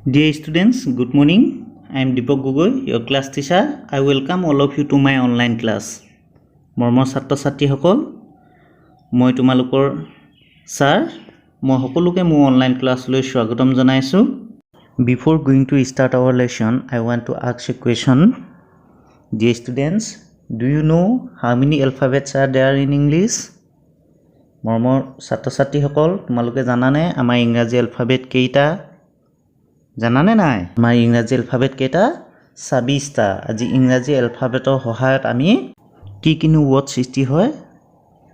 Dear students, good morning. I am Deepak Gogoi, your class teacher. I welcome all of you to my online class. মৰমৰ ছাত্ৰ ছাত্ৰীসকল, মই তোমালোকৰ sir, মই সকলোকে মোৰ অনলাইন ক্লাছলৈ স্বাগতম জনাইছো। Before going to start our lesson, I want to ask a question. Dear students, do you know how many alphabets are there in English? মৰমৰ ছাত্ৰ ছাত্ৰীসকল, তোমালোকে জানানে আমাৰ ইংৰাজী এলফাবেট কেইটা? জানানে নাই? আমাৰ ইংৰাজী এলফাবেট কেইটা? ২৬টা। আজি ইংৰাজী এলফাবেটৰ সহায়ত আমি কি কিনো ৱৰ্ড সৃষ্টি হয়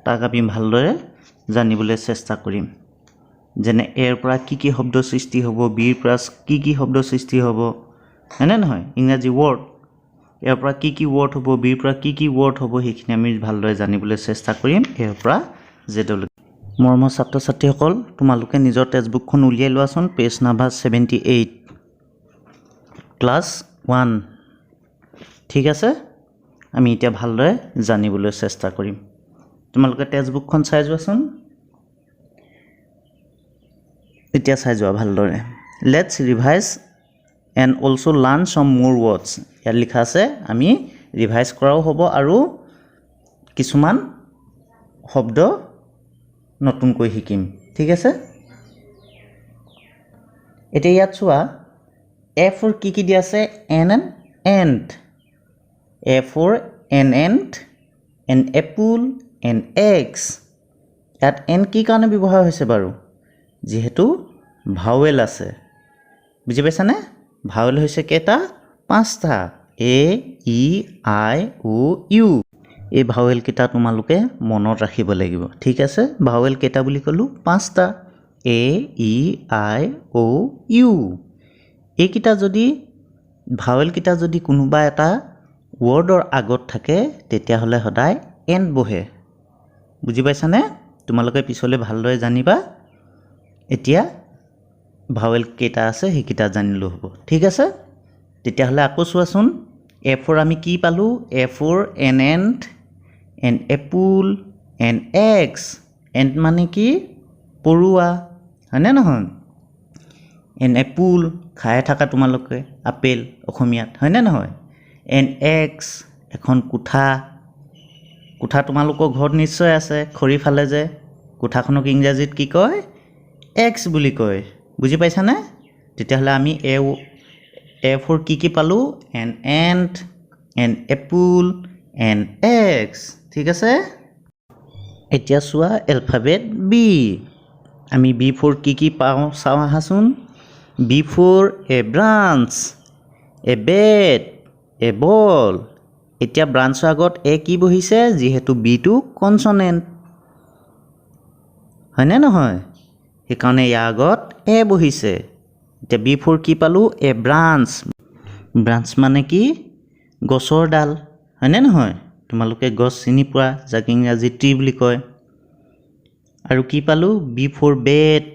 তাক আমি ভালদৰে জানিবলৈ চেষ্টা কৰিম। যেনে এৰ পৰা কি শব্দ সৃষ্টি হ'ব, বিৰ পৰা কি শব্দ সৃষ্টি হ'ব, হয়নে নহয়? ইংৰাজী ৱৰ্ড এৰ পৰা কি ৱৰ্ড হ'ব, বিৰ পৰা কি ৱৰ্ড হ'ব, সেইখিনি আমি ভালদৰে জানিবলৈ চেষ্টা কৰিম এৰ পৰা জেডলৈ। মৰমৰ ছাত্ৰ ছাত্ৰীসকল, তোমালোকে নিজৰ টেক্সটবুকখন উলিয়াই লোৱাচোন। Page number 78, class 1। ঠিক আছে, আমি এতিয়া ভালদৰে জানিবলৈ চেষ্টা কৰিম। তোমালোকে টেক্সটবুকখন চাই যোৱাচোন। এতিয়া চাই যোৱা ভালদৰে। Let's revise and also' learn some more words. ইয়াত লিখা আছে আমি ৰিভাইজ কৰাও হ'ব আৰু কিছুমান শব্দ নতুনকৈ শিকিম। ঠিক আছে, এতিয়া ইয়াত চোৱা এ ফৰ কি দিয়া আছে? An ant. A for an apple, an axe. ইয়াত এন কি কাৰণে ব্যৱহাৰ হৈছে বাৰু? যিহেতু ভাৱেল আছে, বুজি পাইছানে? ভাৱেল হৈছে কেইটা? 5টা। এ ই আই ও ইউ। এই ভাৱেল কেইটা তোমালোকে মনত ৰাখিব লাগিব। ঠিক আছে, ভাৱেল কেইটা বুলি ক'লোঁ? 5টা। এ ই আই ও ইউ। এইকেইটা যদি ভাৱেল কেইটা যদি কোনোবা এটা ৱৰ্ডৰ আগত থাকে তেতিয়াহ'লে সদায় এন বহে। বুজি পাইছানে? তোমালোকে পিছলৈ ভালদৰে জানিবা। এতিয়া ভাৱেল কেইটা আছে সেইকেইটা জানিলেও হ'ব। ঠিক আছে, তেতিয়াহ'লে আকৌ চোৱাচোন। এ ফৰ আমি কি পালোঁ? A for ant an apple, an axe. Ant মানে কি? পৰুৱা, হয়নে নহয়? এন এপল খাই থাকা তোমালোকে, আপেল অসমীয়াত, হয়নে নহয়? এন এগছ এখন কোঠা। কোঠা তোমালোকৰ ঘৰত নিশ্চয় আছে, খৰি ফালে যে। কোঠাখনক ইংৰাজীত কি কয়? এগছ বুলি কয়। বুজি পাইছানে? তেতিয়াহ'লে আমি এ ফৰ কি পালোঁ? An apple, an axe. ঠিক আছে, এতিয়া চোৱা এলফাবেট বি। আমি বি ফৰ কি পাওঁ চাওঁ আহাচোন। B for a branch, a bat, a ball. এতিয়া ব্ৰাঞ্চৰ আগত এ কি বহিছে? যিহেতু বিটো কনচনেণ্ট, হয়নে নহয়? সেইকাৰণে ইয়াৰ আগত এ বহিছে। এতিয়া বি ফৰ কি পালোঁ? A branch. ব্ৰাঞ্চ মানে কি? গছৰ ডাল, হয়নে নহয়? তোমালোকে গছ চিনি পোৱা, যাক ইংৰাজী ট্ৰি বুলি কয়। আৰু কি পালোঁ? B for bat.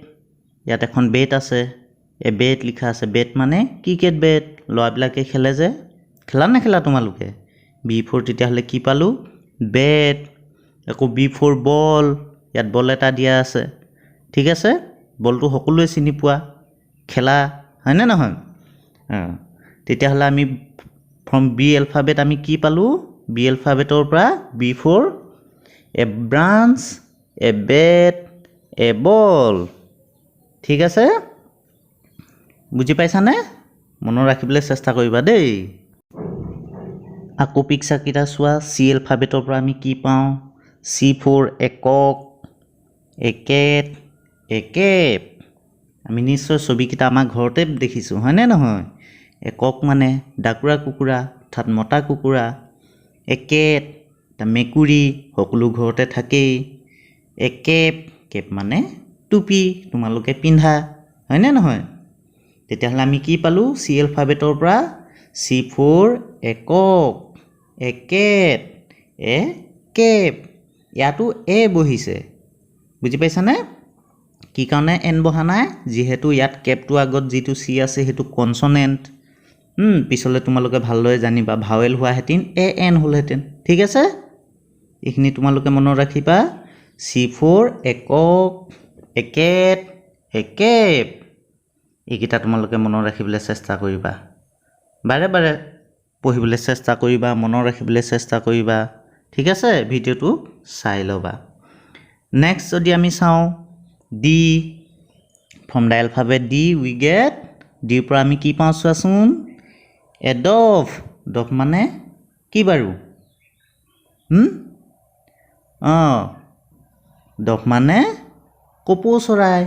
ইয়াত এখন বেট আছে, এ বেট লিখা আছে। বেট মানে ক্ৰিকেট বেট, ল'ৰাবিলাকে খেলে যে। খেলা নেখেলা তোমালোকে? বি ফৰ তেতিয়াহ'লে কি পালোঁ? বেট। আকৌ বি ফৰ বল। ইয়াত বল এটা দিয়া আছে। ঠিক আছে, বলটো সকলোৱে চিনি পোৱা, খেলা, হয়নে নহয়? তেতিয়াহ'লে আমি ফ্ৰম বি এলফাবেট আমি কি পালোঁ? বি এলফাবেটৰ পৰা B for a branch, a bat, a ball. ঠিক আছে, বুজি পাইছানে? মনত ৰাখিবলৈ চেষ্টা কৰিবা দেই। আকৌ পিকচাৰকেইটা চোৱা। চি এলফাবেটৰ পৰা আমি কি পাওঁ? C for a cock, a cat, a cap. আমি নিশ্চয় ছবিকেইটা আমাৰ ঘৰতে দেখিছোঁ, হয়নে নহয়? এ কক মানে ডাকুৰা কুকুৰা, অৰ্থাৎ মতা কুকুৰা। এ কেট এটা মেকুৰী, সকলো ঘৰতে থাকেই। এ কেপ, কেপ মানে টুপি, তোমালোকে পিন্ধা, হয়নে নহয়? তেতিয়াহ'লে আমি কি পালোঁ? চি এলফাবেটৰ পৰা C for a cock, a cat, a cap. ইয়াতো এ বহিছে, বুজি পাইছানে? কি কাৰণে এন বহা নাই? যিহেতু ইয়াত কেপটোৰ আগত যিটো চি আছে সেইটো কনচনেণ্ট। পিছলৈ তোমালোকে ভালদৰে জানিবা, ভাৱেল হোৱাহেঁতেন এ এন হ'লহেঁতেন। ঠিক আছে, এইখিনি তোমালোকে মনত ৰাখিবা। C for a cock, a cat, a cap. এইকেইটা তোমালোকে মনত ৰাখিবলৈ চেষ্টা কৰিবা বাৰে বাৰে পঢ়িবলৈ চেষ্টা কৰিবা মনত ৰাখিবলৈ চেষ্টা কৰিবা ঠিক আছে ভিডিঅ'টো চাই ল'বা নেক্সট যদি আমি চাওঁ D from the alphabet D we get D পৰা আমি কি পাওঁ চোৱাচোন a dove dove মানে কি বাৰু dove মানে কপৌ চৰাই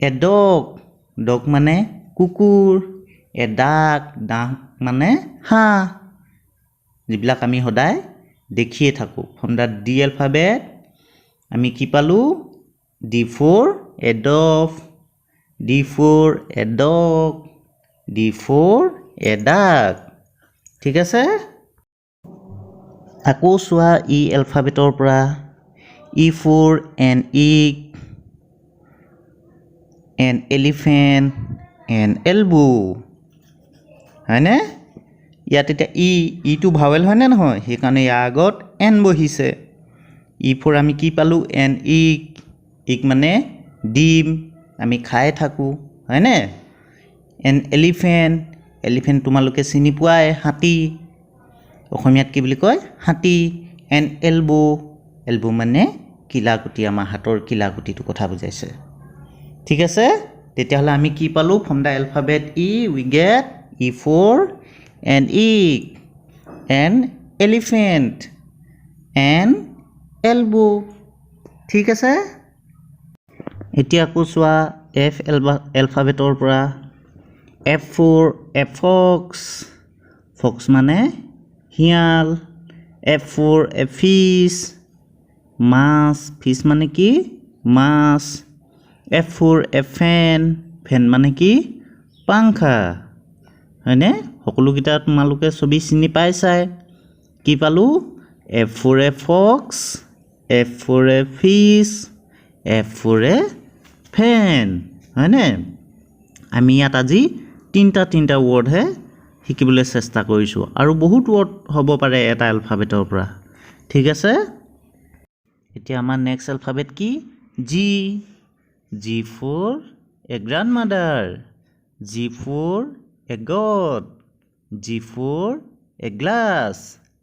a dog মানে কুকুৰ a duck মানে হাঁহ যিবিলাক আমি সদায় দেখিয়ে থাকোঁ from the D alphabet আমি কি পালোঁ D4 a dove D4 a dog D4 a duck ঠিক আছে আকৌ চোৱা ই এলফাবেটৰ পৰা E4 an egg an elephant an elbow হয়নে ইয়াত এতিয়া ইটো ভাৱেল হয়নে নহয় সেইকাৰণে ইয়াৰ আগত এন বহিছে E4 আমি কি পালোঁ an egg মানে ডিম আমি খাই থাকোঁ হয়নে an elephant তোমালোকে চিনি পোৱাই হাতী অসমীয়াত কি বুলি কয় হাতী an elbow মানে কিলাকুটি আমাৰ হাতৰ কিলাকুটিটো কথা বুজাইছে ঠিক আছে তেতিয়াহ'লে আমি কি পালোঁ from the alphabet E we get E4 an egg an elephant an elbow ঠিক আছে এতিয়া আকৌ চোৱা F এলফাবেটৰ পৰা F4 a fox মানে শিয়াল F4 a fish much fish মানে কি মাছ F4 a fan মানে কি পাংখা হয়নে সকলোকেইটা তোমালোকে ছবি চিনি পাইছাই কি পালোঁ F4 a fox F4 a fish F4 a fan হয়নে আমি ইয়াত আজি তিনিটা ৱৰ্ডহে শিকিবলৈ চেষ্টা কৰিছোঁ আৰু বহুত ৱৰ্ড হ'ব পাৰে এটা এলফাবেটৰ পৰা ঠিক আছে এতিয়া আমাৰ নেক্সট এলফাবেট কি G for a grandmother G for a god G for a glass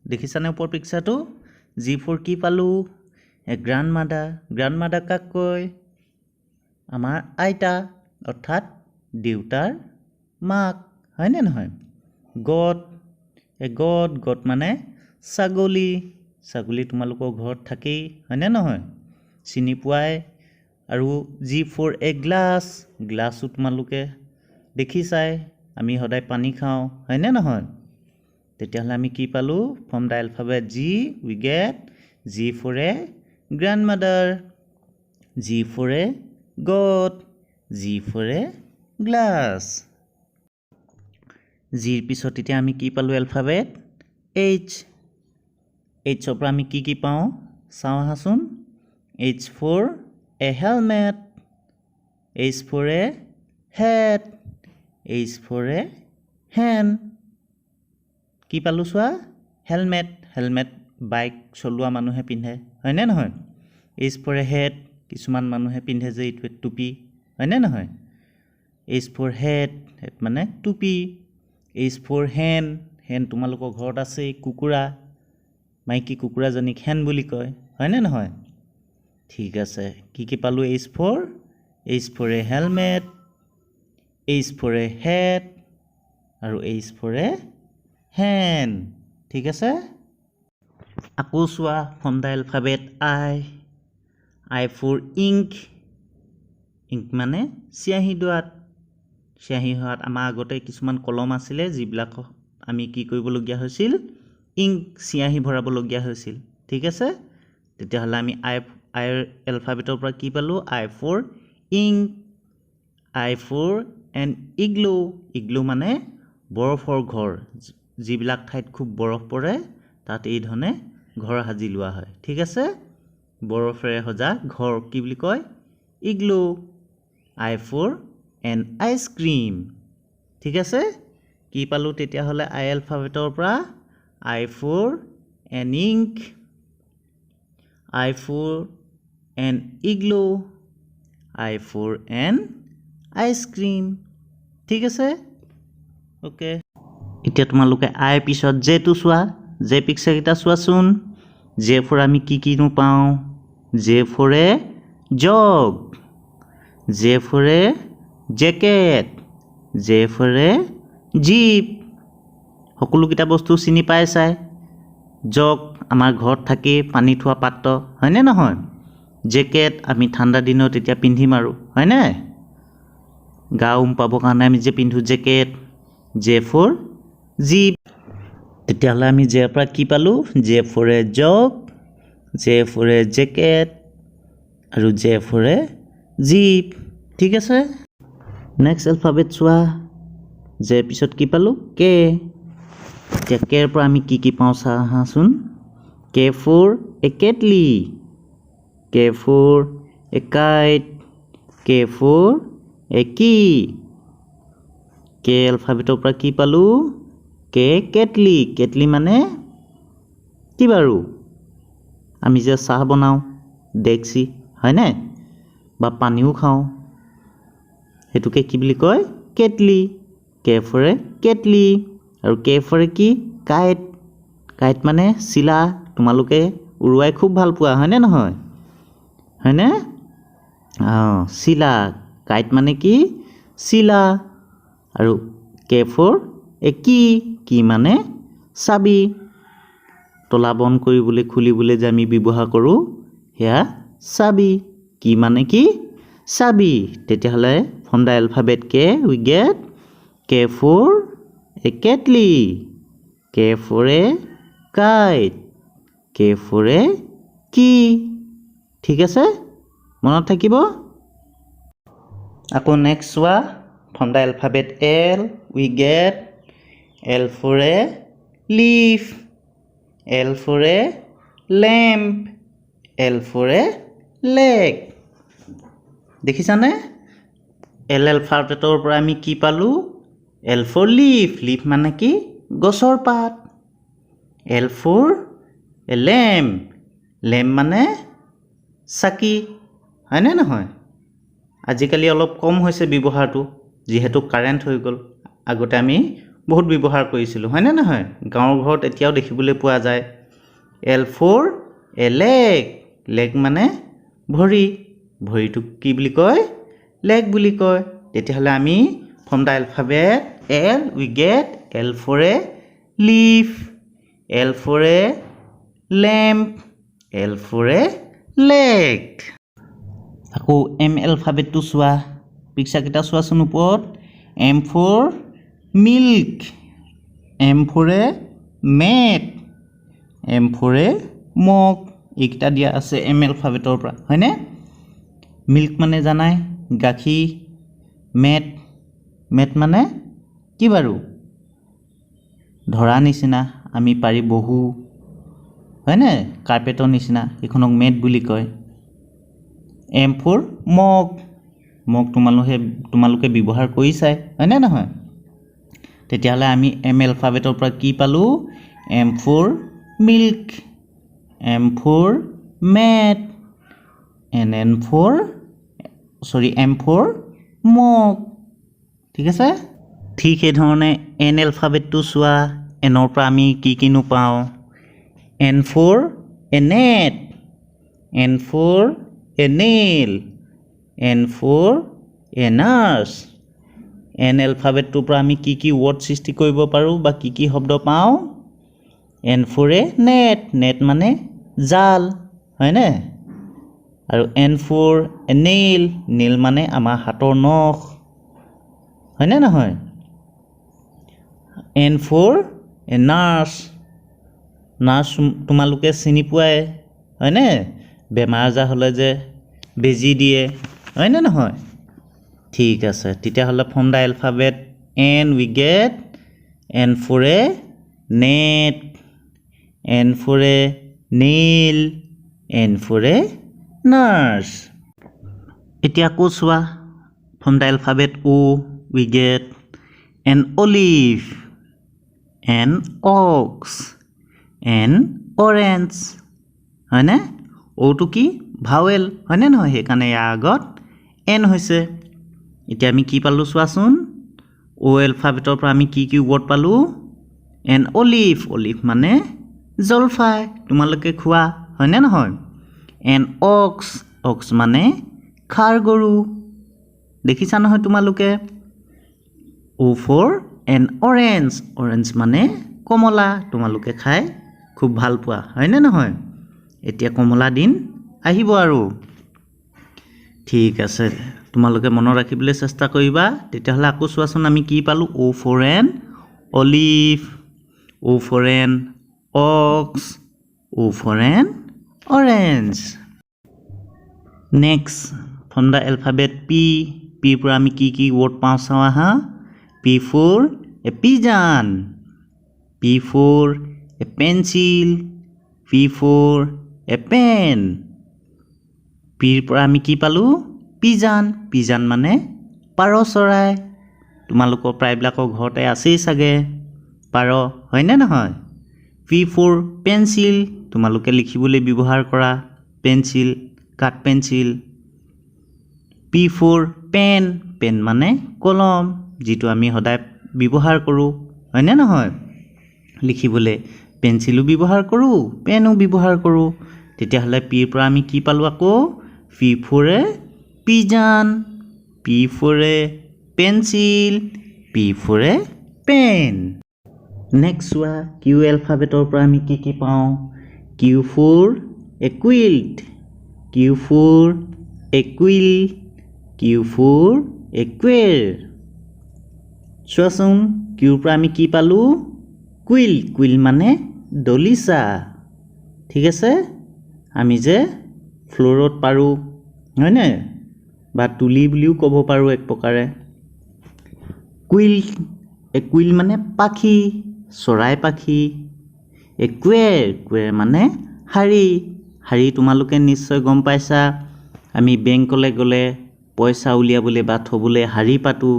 দেখিছানে ওপৰ পিকচাৰটো G for কি পালোঁ a grandmother কাক কয় আমাৰ আইতা অৰ্থাৎ দেউতাৰ মাক হয়নে নহয় god মানে ছাগলী তোমালোকৰ ঘৰত থাকেই হয়নে নহয় চিনি পোৱাই আৰু G for a গ্লাছো তোমালোকে দেখিছাই আমি সদায় পানী খাওঁ হয়নে নহয় তেতিয়াহ'লে আমি কি পালোঁ from the alphabet G we get G for a grandmother G for a god G for a glass zero পিছত এতিয়া আমি কি পালোঁ এলফাবেট Hৰ পৰা আমি কি পাওঁ চাওঁ আহাচোন H for a helmet H for a hat H for a hand কি পালোঁ চোৱা হেলমেট বাইক চলোৱা মানুহে পিন্ধে হয়নে নহয় H for a hat কিছুমান মানুহে পিন্ধে যে এইটো টুপি হয়নে নহয় H for hat মানে টুপি H for hen তোমালোকৰ ঘৰত আছে কুকুৰা মাইকী কুকুৰাজনীক হেন বুলি কয় হয়নে নহয় ঠিক আছে কি পালোঁ H for a helmet H for a hat আৰু H for a hen ঠিক আছে আকৌ চোৱা from the alphabet I for ink মানে চিয়াহী হোৱাত আমাৰ আগতে কিছুমান কলম আছিলে যিবিলাক আমি কি কৰিবলগীয়া হৈছিল চিয়াহী ভৰাবলগীয়া হৈছিল ঠিক আছে তেতিয়াহ'লে আমি I এলফাবেটৰ পৰা কি পালোঁ I for ink I for an igloo মানে বৰফৰ ঘৰ যিবিলাক ঠাইত খুব বৰফ পৰে তাত এই ধৰণে ঘৰ সাজি লোৱা হয় ঠিক আছে বৰফেৰে সজা ঘৰ কি বুলি কয় igloo I for an ice cream ঠিক আছে কি পালোঁ তেতিয়াহ'লে I এলফাবেটৰ পৰা I for an ink I for an igloo I for an ice cream ঠিক আছে ওকে এতিয়া তোমালোকে আই পিছত জেটো চোৱা জে পিকচাৰকেইটা চোৱাচোন জে ফৰ আমি কিনো পাওঁ জে ফৰে জগ জে ফৰে জেকেট জে ফৰে জীপ সকলোকেইটা বস্তু চিনি পাইছাই জগ আমাৰ ঘৰত থাকি পানী থোৱা পাত্ৰ হয়নে নহয় জেকেট আমি ঠাণ্ডা দিনত এতিয়া পিন্ধিম আৰু হয়নে গা পাবৰ কাৰণে আমি যে পিন্ধো জেকেট জে ফৰ জীপ তেতিয়াহ'লে আমি জেৰ পৰা কি পালোঁ জে ফৰে জগ জে ফৰে জেকেট আৰু জে ফৰে জীপ ঠিক আছে নেক্সট এলফাবেট চোৱা জে পিছত কি পালোঁ কে এতিয়া কেৰ পৰা আমি কি পাওঁ চাহাচোন K for a kettle K for a kite K for a কি কে এলফাবেটৰ পৰা কি পালোঁ কে কেটলি কেটলি মানে কি বাৰু আমি যে চাহ বনাওঁ ডেক্সি হয়নে বা পানীও খাওঁ সেইটোকে কি বুলি কয় কেটলি কে ফৰে কেটলি আৰু কে ফৰে কি কাইট কাইট মানে চিলা তোমালোকে উৰুৱাই খুব ভাল পোৱা হয়নে নহয় হয়নে চিলা কাইট মানে কি চিলা আৰু কে ফৰ এ কি মানে চাবি তলা বন্ধ কৰিবলৈ খুলিবলৈ যে আমি ব্যৱহাৰ কৰোঁ সেয়া চাবি কি মানে কি চাবি তেতিয়াহ'লে from the alphabet K we get K for a kettle K for a kite K for a key ঠিক আছে মনত থাকিব আকৌ নেক্সট চোৱা from the alphabet L we get L for a leaf L for a lamp L for a leg দেখিছানে L এলফাবেটৰ পৰা আমি কি পালোঁ এল ফৰ লিফ লিফ মানে কি গছৰ পাত L for a lamp lamp মানে চাকি হয়নে নহয় আজিকালি অলপ কম হৈছে ব্যৱহাৰটো যিহেতু কাৰেণ্ট হৈ গ'ল আগতে আমি বহুত ব্যৱহাৰ কৰিছিলোঁ হয়নে নহয় গাঁৱৰ ঘৰত এতিয়াও দেখিবলৈ পোৱা যায় L for a leg leg মানে ভৰি ভৰিটোক কি বুলি কয় লেগ বুলি কয় তেতিয়াহ'লে আমি from the alphabet L we get L for a leaf L for a lamp L for a leg আকৌ এম এলফাবেটটো চোৱা পিকচাৰকেইটা চোৱাচোন ওপৰত M for milk M for a mat M for a mug এইকেইটা দিয়া আছে এম এলফাবেটৰ পৰা হয়নে মিল্ক মানে জানাই গাখীৰ মেট মেট মানে কি বাৰু ধৰা নিচিনা আমি পাৰি বহো হয়নে কাৰ্পেটৰ নিচিনা এইখনক মেট বুলি কয় এম ফৰ মগ মগ তোমালোকে ব্যৱহাৰ কৰিছাই হয়নে নহয় তেতিয়াহ'লে আমি এম এলফাবেটৰ পৰা কি পালোঁ M for milk M for mat M for mug ঠিক আছে ঠিক সেইধৰণে এন এলফাবেটটো চোৱা এনৰ পৰা আমি কিনো পাওঁ N for a net N for a nail N for a nurse N এলফাবেটটোৰ পৰা আমি কি ৱৰ্ড সৃষ্টি কৰিব পাৰোঁ বা কি শব্দ পাওঁ N for a net net মানে জাল হয়নে আৰু N for a nail nail মানে আমাৰ হাতৰ নখ হয়নে নহয় N for a nurse nurse তোমালোকে চিনি পোৱাই হয়নে বেমাৰ আজাৰ হ'লে যে বেজি দিয়ে হয়নে নহয় ঠিক আছে তেতিয়াহ'লে from the alphabet N we get N for a net N for a nail N for a nurse এতিয়া আকৌ চোৱা from the alphabet O we get an olive an ox an orange হয়নে অ'টো কি ভাৱেল হয়নে নহয় সেইকাৰণে ইয়াৰ আগত এন হৈছে এতিয়া আমি কি পালোঁ চোৱাচোন O এলফাবেটৰ পৰা আমি কি ৱৰ্ড পালোঁ এন অলিভ অলিভ মানে জলফাই তোমালোকে খোৱা হয়নে নহয় এন অক্স অক্স মানে খাৰ গৰু দেখিছা নহয় তোমালোকে O for an orange orange মানে কমলা তোমালোকে খাই খুব ভাল পোৱা হয়নে নহয় এতিয়া কমলা দিন আহিব আৰু ঠিক আছে তোমালোকে মনত ৰাখিবলৈ চেষ্টা কৰিবা তেতিয়াহলে আকৌ চোৱাচোন আমি কি পালোঁ O for an olive O for an ox O for an orange next from the alphabet P P পৰা আমি কি word পাওঁ চাওঁ আহা P for a pigeon P for a pencil P for a pen P পৰা আমি কি পালোঁ pigeon pigeon মানে পাৰ চৰাই তোমালোকৰ প্ৰায়বিলাকৰ ঘৰতে আছেই চাগে পাৰ হয়নে নহয় P for pencil তোমালোকে লিখিবলৈ ব্যৱহাৰ কৰা pencil cut pencil P for pen pen মানে কলম যেটো আমি সদায় ব্যৱহাৰ কৰোঁ হয়নে নহয় লিখিবলৈ পেন্সিলও ব্যৱহাৰ কৰোঁ পেনও ব্যৱহাৰ কৰোঁ তেতিয়াহলে P পৰা আমি কি পালোঁ আকৌ P for a pigeon P for a pencil P for a pen next চোৱা Q এলফাবেটৰ পৰা আমি কি পাওঁ Q for a quilt Q for a quill Q for a quail চোৱাচোন Q পৰা আমি কি পালোঁ কুইল কুইল মানে দলিচা ঠিক আছে আমি যে ফ্লোৰত পাৰোঁ হয়নে বা তুলি বুলিও ক'ব পাৰোঁ এক প্ৰকাৰে কুইল মানে পাখি চৰাই পাখি কুৱেৰ মানে হাৰি তোমালোকে নিশ্চয় গম পাইছা আমি বেংকলৈ গ'লে পইচা উলিয়াবলৈ বা থবলৈ হাৰি পাতোঁ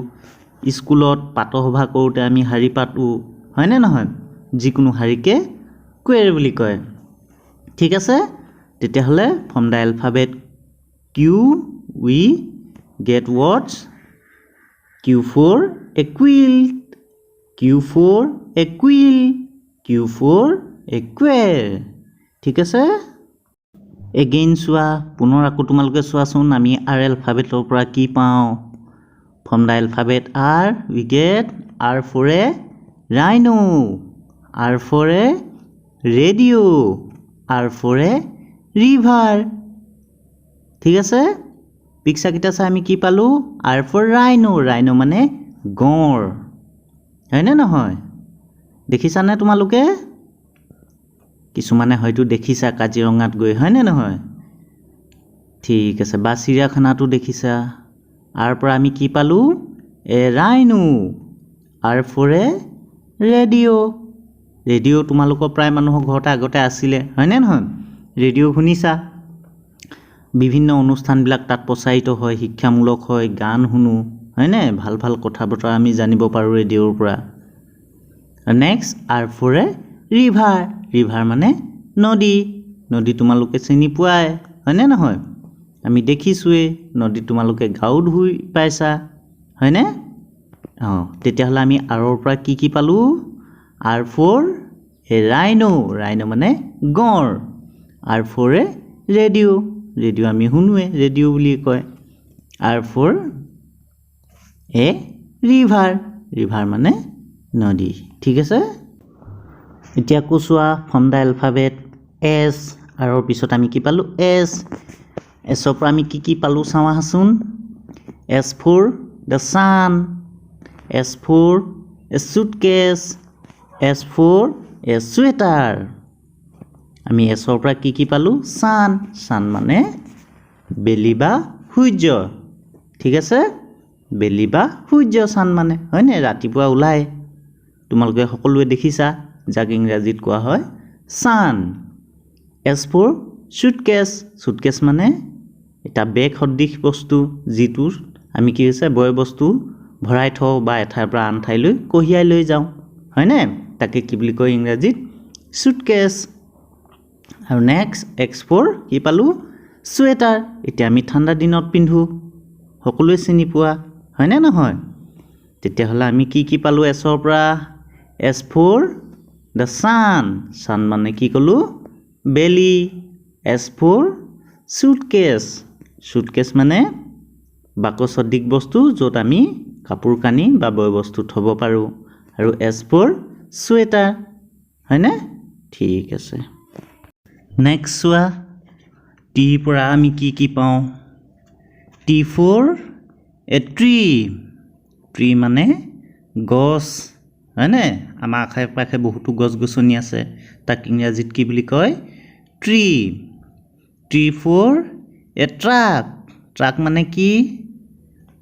স্কুলত পাতসভা কৰোঁতে আমি হাৰি পাতোঁ হয়নে নহয় যিকোনো হাৰিকে কুৱেৰ বুলি কয় ঠিক আছে তেতিয়াহ'লে from the alphabet Q we get words Q for a quilt Q for a quill Q for a quail ঠিক আছে again চোৱা পুনৰ আকৌ তোমালোকে চোৱাচোন আমি R এলফাবেটৰ পৰা কি পাওঁ from the alphabet R we get R for a rhino R for a radio R for a river ঠিক আছে পিকচাৰ কিটা চাই আমি কি পালোঁ R for rhino rhino মানে গঁড় হয়নে নহয় দেখিছানে তোমালোকে কিছুমানে হয়তো দেখিছা কাজিৰঙাত গৈ হয়নে নহয় ঠিক আছে বা চিৰিয়াখানাটো দেখিছা R পৰা আমি কি পালোঁ এ rhino R for a radio radio তোমালোকৰ প্ৰায় মানুহৰ ঘৰতে আগতে আছিলে হয়নে নহয় ৰেডিঅ শুনিছা বিভিন্ন অনুষ্ঠানবিলাক তাত প্ৰচাৰিত হয় শিক্ষামূলক হয় গান শুনো হয়নে ভাল ভাল কথা বতৰা আমি জানিব পাৰোঁ ৰেডিঅ'ৰ পৰা next R for a river মানে নদী তোমালোকে চিনি পোৱাই হয়নে নহয় আমি দেখিছোৱে নদী তোমালোকে গাও ধুই পাইছা হয়নে তেতিয়াহ'লে আমি আৰৰ পৰা কি পালোঁ R for a rhino মানে গঁড় R for a radio আমি শুনোৱে ৰেডিঅ বুলি কয় R for a river মানে নদী ঠিক আছে এতিয়া আকৌ চোৱা from the alphabet S আৰৰ পিছত আমি কি পালোঁ S ৰ পৰা আমি কি পালোঁ চাওঁ আহাচোন S for the sun S for a suitcase S for a sweater আমি S ৰ পৰা কি পালোঁ sun মানে বেলি বা সূৰ্য ঠিক আছে বেলি বা সূৰ্য sun মানে হয়নে ৰাতিপুৱা ওলাই তোমালোকে সকলোৱে দেখিছা যাক ইংৰাজীত কোৱা হয় sun S for suitcase মানে এটা বেগ সদৃশ বস্তু যিটোৰ আমি কি হৈছে বয় বস্তু ভৰাই থওঁ বা এঠাইৰ পৰা আন ঠাইলৈ কঢ়িয়াই লৈ যাওঁ হয়নে তাকে কি বুলি কয় ইংৰাজীত suitcase আৰু নেক্সট X for কি পালোঁ sweater এতিয়া আমি ঠাণ্ডা দিনত পিন্ধো সকলোৱে চিনি পোৱা হয়নে নহয় তেতিয়াহ'লে আমি কি পালোঁ এছৰ পৰা S for the sun sun মানে কি ক'লো belly S for suitcase suitcase মানে বাকচ সদৃশ বস্তু য'ত আমি কাপোৰ কানি বা বয় বস্তু থব পাৰোঁ আৰু S for sweater হয়নে ঠিক আছে নেক্সট চোৱা T পৰা আমি কি পাওঁ T for a tree tree মানে গছ হয়নে আমাৰ আশে পাশে বহুতো গছ গছনি আছে তাক ইংৰাজীত কি বুলি কয় tree tree for a truck truck মানে কি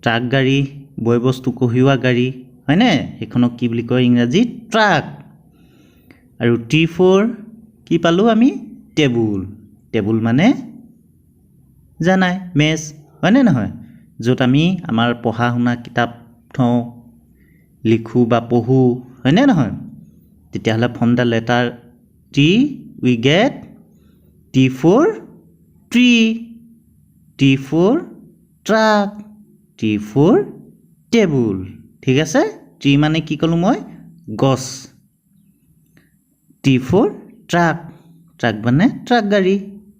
ট্ৰাক গাড়ী বয় বস্তু কঢ়িওৱা গাড়ী হয়নে সেইখনক কি বুলি কয় ইংৰাজীত ট্ৰাক আৰু T for কি পালো আমি টেবুল টেবুল মানে জানাই মেজ হয়নে নহয় য'ত আমি আমাৰ পঢ়া শুনা কিতাপ থওঁ লিখো বা পঢ়ো হয়নে নহয় তেতিয়াহ'লে from the letter T we get T for tree T for truck T for table ঠিক আছে tree মানে কি ক'লো মই গছ T for truck truck মানে ট্ৰাক গাড়ী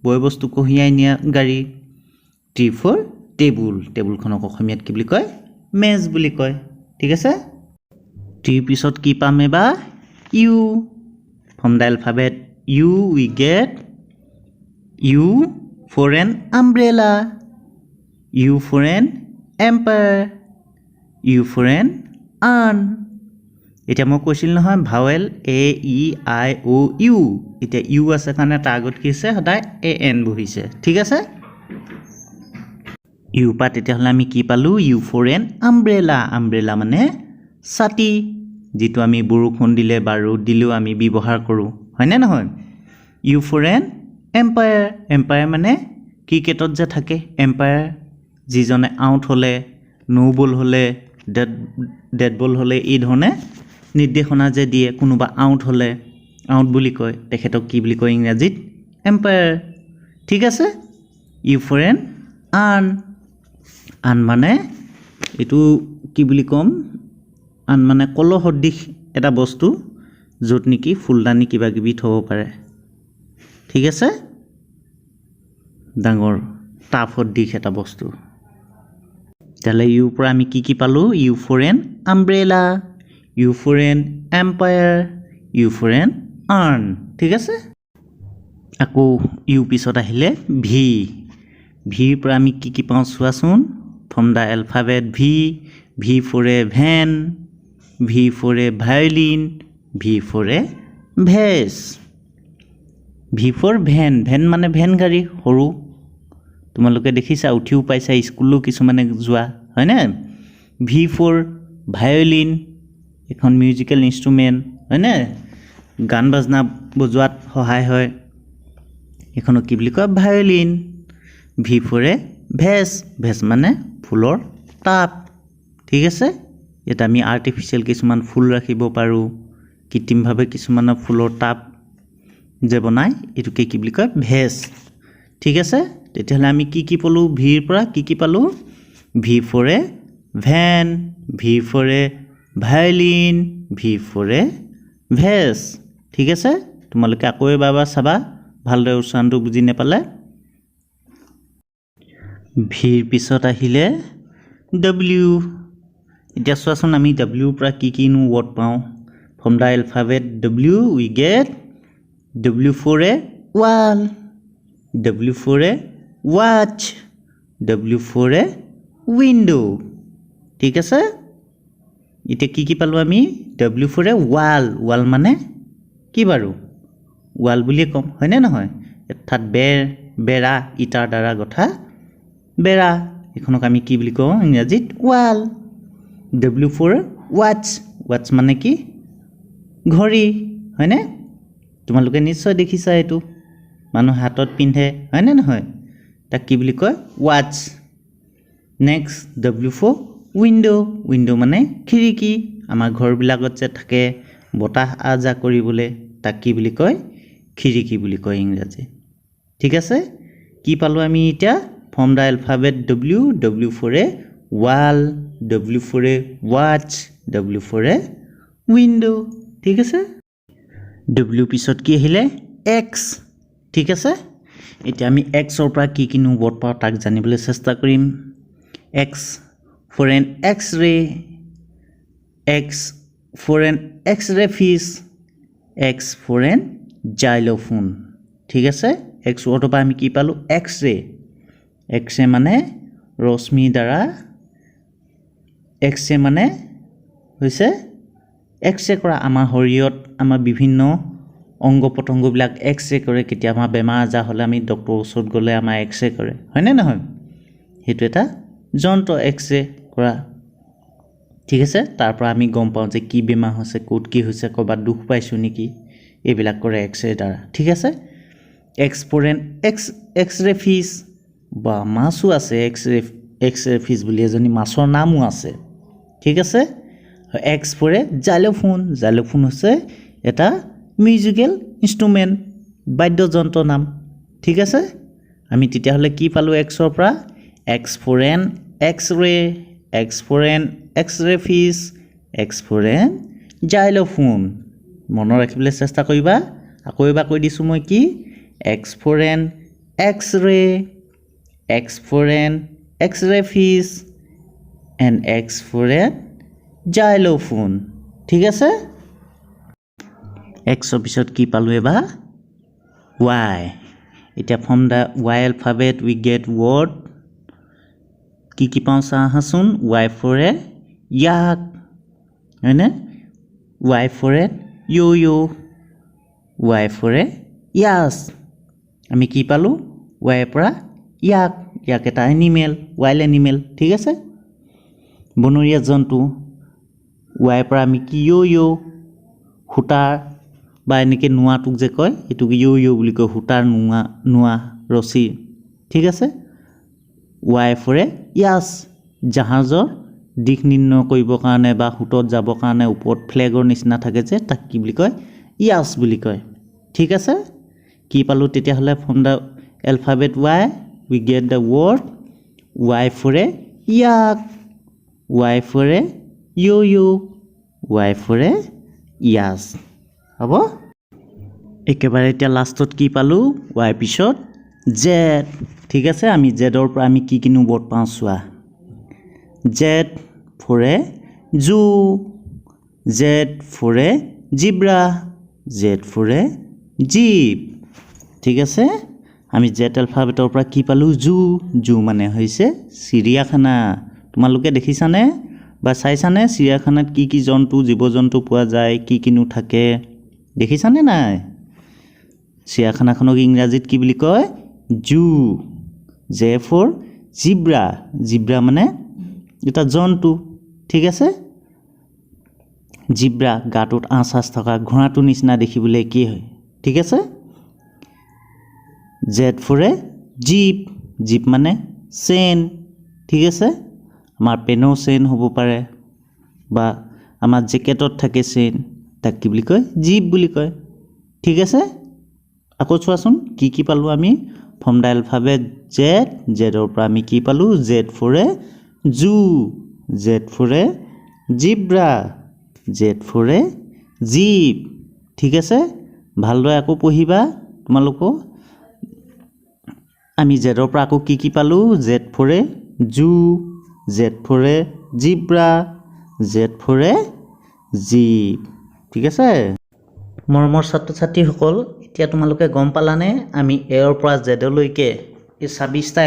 বয় বস্তু কঢ়িয়াই নিয়া গাড়ী T for table টেবুলখনক অসমীয়াত কি বুলি কয় মেজ বুলি কয় ঠিক আছে T পিছত কি পাম এবাৰ U from the alphabet U we get U for an umbrella U for an empire U for an urn এতিয়া মই কৈছিল নহয় vowel A E I O U এতিয়া U আছে কাৰণে তাৰ আগত কি আছে সদায় A N বহিছে ঠিক আছে U পা তেতিয়াহ'লে আমি কি পালো U for an umbrella umbrella মানে ছাতি যেটো আমি বৰষুণ দিলে বা ৰ'দ দিলেও আমি ব্যৱহাৰ কৰোঁ হয়নে নহয় U for an empire empire মানে ক্ৰিকেটত যে থাকে এম্পায়াৰ যিজনে আউট হলে নো বল হলে ডেড বল হলে এই ধৰণে নিৰ্দেশনা যে দিয়ে কোনোবা আউট হলে আউট বুলি কয় তেখেতক কি বুলি কয় ইংৰাজীত এম্পায়াৰ ঠিক আছে ইউ ফৰ এন আন মানে এটো কি বুলি কম আন মানে কলহ সদৃশ এটা বস্তু য'ত নেকি ফুলদানি কিবা কিবি থব পাৰে ঠিক আছে ডাঙৰ টাফ সদৃশ এটা বস্তু তাহলে ইউ পৰা আমি কি পালো U for an umbrella U for an empire U for an urn ঠিক আছে আকৌ ইউ পিছত আহিলে ভি ভিৰ পৰা আমি কি পাওঁ চোৱাচোন from the alphabet V for a van V for a violin V for a vase V for van van মানে ভেন গাড়ী সৰু তোমালোকে দেখিছা উঠিও পাইছা স্কুললৈ কিছুমানে যোৱা হয়নে ভি ফৰ ভায়োলিন এখন মিউজিকেল ইনষ্ট্ৰুমেণ্ট হয়নে গান বাজনা বজোৱাত সহায় হয় এখনক কি বুলি কয় violin V for a vase vase মানে ফুলৰ টাব ঠিক আছে এটা আমি আৰ্টিফিচিয়েল কিছুমান ফুল ৰাখিব পাৰোঁ কৃত্ৰিমভাৱে কিছুমানৰ ফুলৰ টাব যে বনাই এটোকে কি বুলি কয় ভেজ ঠিক আছে তেতিয়াহ'লে আমি কি পালোঁ ভিৰ পৰা কি পালোঁ V for a van V for a violin V for a vase ঠিক আছে তোমালোকে আকৌ এবাৰ চাবা ভালদৰে উচ্চাৰণটো বুজি নেপালে ভিৰ পিছত আহিলে ডব্লিউ এতিয়া চোৱাচোন আমি ডব্লিউৰ পৰা কিনো ৱৰ্ড পাওঁ from the alphabet W we get W for a wall W for a watch W for a window ঠিক আছে এতিয়া কি পালোঁ আমি ডব্লিউ ফৰ এ ৱাল মানে কি বাৰু ৱাল বুলিয়ে ক'ম হয়নে নহয় অৰ্থাৎ বেৰা ইটাৰ দ্বাৰা গঠা বেৰা এখনক আমি কি বুলি কওঁ ইংৰাজীত ৱাল ডব্লিউ ফৰ ৱাচ মানে কি ঘড়ী হয়নে তোমালোকে নিশ্চয় দেখিছা এইটো মানুহ হাতত পিন্ধে হয়নে নহয় তাক কি বুলি কয় watch next W for window মানে খিৰিকী আমাৰ ঘৰবিলাকত যে থাকে বতাহ আজা কৰিবলৈ তাক কি বুলি কয় খিৰিকী বুলি কয় ইংৰাজী ঠিক আছে কি পালোঁ আমি এতিয়া from the alphabet W for a wall, W for a watch, W for a window. ঠিক আছে? W পিছত কি আহিলে X. ঠিক আছে? এতিয়া আমি X ৰ পৰা কি কিনো ৱৰ্ড পাওঁ তাক জানিবলৈ চেষ্টা কৰিম. X for an X-ray, X for an X-ray fish, X for an xylophone. ঠিক আছে? X ৱৰ্ডৰ পৰা আমি কি পালোঁ X-ray. X-ray মানে ৰশ্মি দ্বাৰা X-ray মানে হৈছে X-ray কৰা আমাৰ শৰীৰত আমাৰ বিভিন্ন অংগ পতংগবিলাক X-ray কৰে. কেতিয়াবা বেমাৰ আজাৰ হ'লে আমি ডক্টৰৰ ওচৰত গ'লে আমাৰ X-ray কৰে, হয়নে নহয়? সেইটো এটা যন্ত্ৰ X-ray কৰা. ঠিক আছে? তাৰ পৰা আমি গম পাওঁ যে কি বেমাৰ হৈছে, ক'ত কি হৈছে, ক'ৰবাত দুখ পাইছোঁ নেকি, এইবিলাক কৰে X-ray দ্বাৰা. ঠিক আছে? X for an X-ray fish, বা মাছো আছে X-ray fish বুলি এজনী মাছৰ নামো আছে. ঠিক আছে? X for a xylophone, xylophone হৈছে এটা মিউজিকেল ইনষ্ট্ৰুমেণ্ট, বাদ্যযন্ত্ৰ নাম. ঠিক আছে? আমি তেতিয়াহ'লে কি পালোঁ X ৰ পৰা X for an X-ray, X for an X-ray fish, X for an xylophone. মনত ৰাখিবলৈ চেষ্টা কৰিবা. আকৌ এবাৰ কৈ দিছোঁ মই কি X for an X-ray, X for an X-ray fish, and X for an xylophone. ঠিক আছে? X ৰ পিছত কি পালোঁ এবাৰ Y. এতিয়া from the Y alphabet we get word. কি পাওঁ চাওঁ আহাচোন. Y for a yak, হয়নে? Y for a yo-yo, Y for a yas. আমি কি পালোঁ Y পৰা yak. yak এটা এনিমেল, wild এনিমেল. ঠিক আছে? বনৰীয়া জন্তু. Y পৰা আমি কি yo-yo, সূতাৰ বা এনেকৈ নোৱাটোক যে কয় এইটোক yo-yo বুলি কয়, সূতাৰ নোৱা ৰছী. ঠিক আছে? Y for a yas, জাহাজৰ দিশ নিৰ্ণয় কৰিবৰ কাৰণে বা সোঁতত যাবৰ কাৰণে ওপৰত ফ্লেগৰ নিচিনা থাকে যে তাক কি বুলি কয় ইয়াছ বুলি কয়. ঠিক আছে? কি পালোঁ তেতিয়াহ'লে from the alphabet Y we get the word Y for a yak, Y for a yo-yo, Y for a yas. হ'ব? একেবাৰে এতিয়া লাষ্টত কি পালোঁ Y পিছত Z. ঠিক আছে? আমি জেডৰ পৰা আমি কি কিনো ৱৰ্ড পাওঁ চোৱা. Z for a zoo, Z for a zebra, Z for a jeep. ঠিক আছে? আমি Z এলফাবেটৰ পৰা কি পালোঁ জু মানে হৈছে চিৰিয়াখানা. তোমালোকে দেখিছানে বা চাইছানে চিৰিয়াখানাত কি কি জন্তু জীৱ জন্তু পোৱা যায়, কি কিনো থাকে দেখিছানে নাই? চিৰিয়াখানাখনক ইংৰাজীত কি বুলি কয় জু. J for zebra, zebra মানে এটা জন্তু. ঠিক আছে? জিব্ৰা গাটোত আঁচ থকা ঘোঁৰাটোৰ নিচিনা দেখিবলৈ কি হয়? ঠিক আছে? Z for a jeep, jeep মানে চেইন. ঠিক আছে? আমাৰ পেনৰ চেইন হ'ব পাৰে বা আমাৰ জেকেটত থাকে চেইন, তাক কি বুলি কয় জীপ বুলি কয়. ঠিক আছে? আকৌ চোৱাচোন কি পালোঁ আমি from the alphabet Z. জেডৰ পৰা আমি কি পালোঁ Z for a zoo, Z for a zebra, Z for a jeep. ঠিক আছে? ভালদৰে আকৌ পঢ়িবা তোমালোকক. আমি জেডৰ পৰা আকৌ কি পালোঁ Z for a zoo, Z for a zebra, Z for a jeep. ঠিক আছে? মৰমৰ ছাত্ৰ ছাত্ৰীসকল, এতিয়া তোমালোকে গম পালানে আমি এৰ পৰা জেডলৈকে এই 26টা